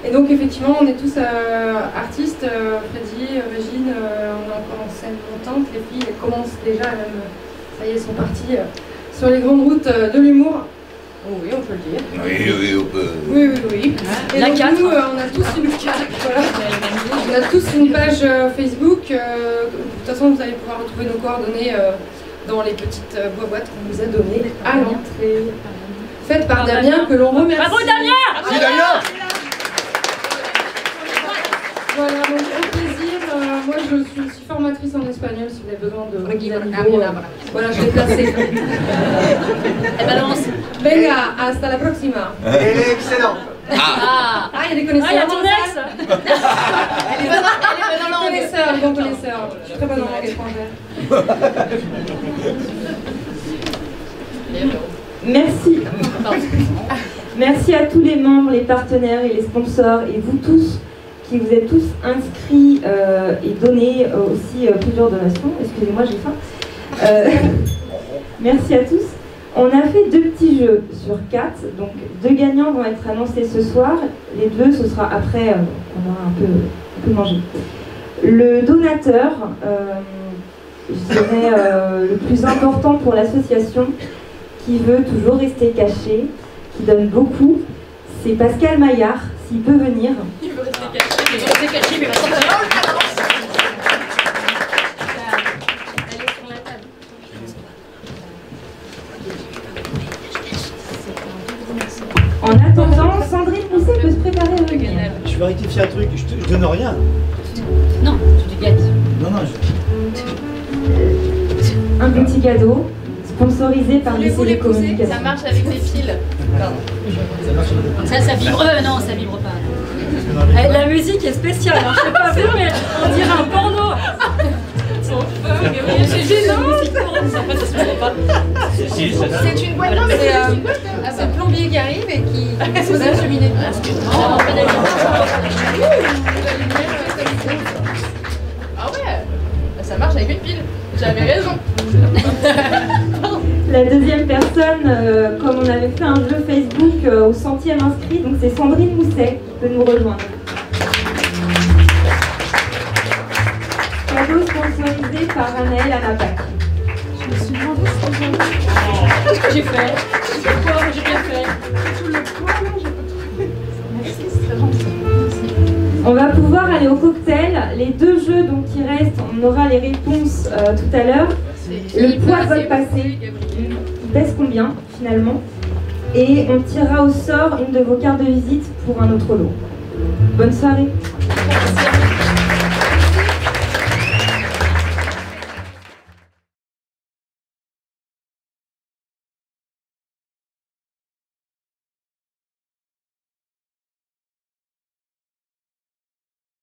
Et donc effectivement, on est tous artistes. Freddy, Régine, on est encore en scène montante. Les filles elles commencent déjà, même, ça y est, sont parties sur les grandes routes de l'humour. Oh oui, on peut le dire. Oui, on peut. Oui. Et donc, nous, on a tous une voilà. On a tous une page Facebook. De toute façon, vous allez pouvoir retrouver nos coordonnées dans les petites boîtes qu'on vous a données à l'entrée. Faites par Damien, que l'on remercie. Bravo Damien! Merci Damien! Voilà, donc au plaisir. Moi, je suis aussi formatrice en espagnol si vous avez besoin de niveau. Voilà, je l'ai placé. Elle balance. Venga, hasta la próxima. Excellent. Ah, il y a des connaisseurs. Ah, il y a ton ex. Elle est bonne connaisseur. Je suis très bonne en langue étrangère. Merci. Merci à tous les membres, les partenaires et les sponsors et vous tous qui vous êtes tous inscrits et donné aussi plusieurs donations. Excusez-moi, j'ai faim. Merci à tous. On a fait 2 petits jeux sur 4, donc 2 gagnants vont être annoncés ce soir. Les 2, ce sera après, on aura un peu mangé. Le donateur, je dirais le plus important pour l'association, qui veut toujours rester caché, qui donne beaucoup, c'est Pascal Maillard, s'il peut venir. Il veut rester caché, mais pas En attendant, Sandrine Mousset peut se préparer à venir. Je vais rectifier un truc, je donne rien. Non, tu te gâtes. Non, Un petit cadeau, sponsorisé par les Télécommunications. Ça marche avec les fils. Pardon. Ça vibre. Non, ça vibre pas. La musique est spéciale, hein. Je sais pas vous, mais on dirait un porno. C'est gênant. C'est une boîte. Non, mais c'est une boîte. C'est le plombier qui arrive et qui pose la cheminée. Ah ouais, ça marche avec une pile. J'avais raison. La deuxième personne, comme on avait fait un jeu Facebook au 100e inscrit, donc c'est Sandrine Mousset qui peut nous rejoindre. Cadeau sponsorisé par Anaël Anapac. Je me suis demandé ce que j'ai fait. Je sais quoi, mais j'ai bien fait. Tout le poids, là, j'ai pas trouvé. Merci, c'est très gentil. On va pouvoir aller au cocktail. Les deux jeux donc, qui restent, on aura les réponses tout à l'heure. Le poids de votre passé, il pèse combien finalement? Et on tirera au sort une de vos cartes de visite pour un autre lot. Bonne soirée. Merci.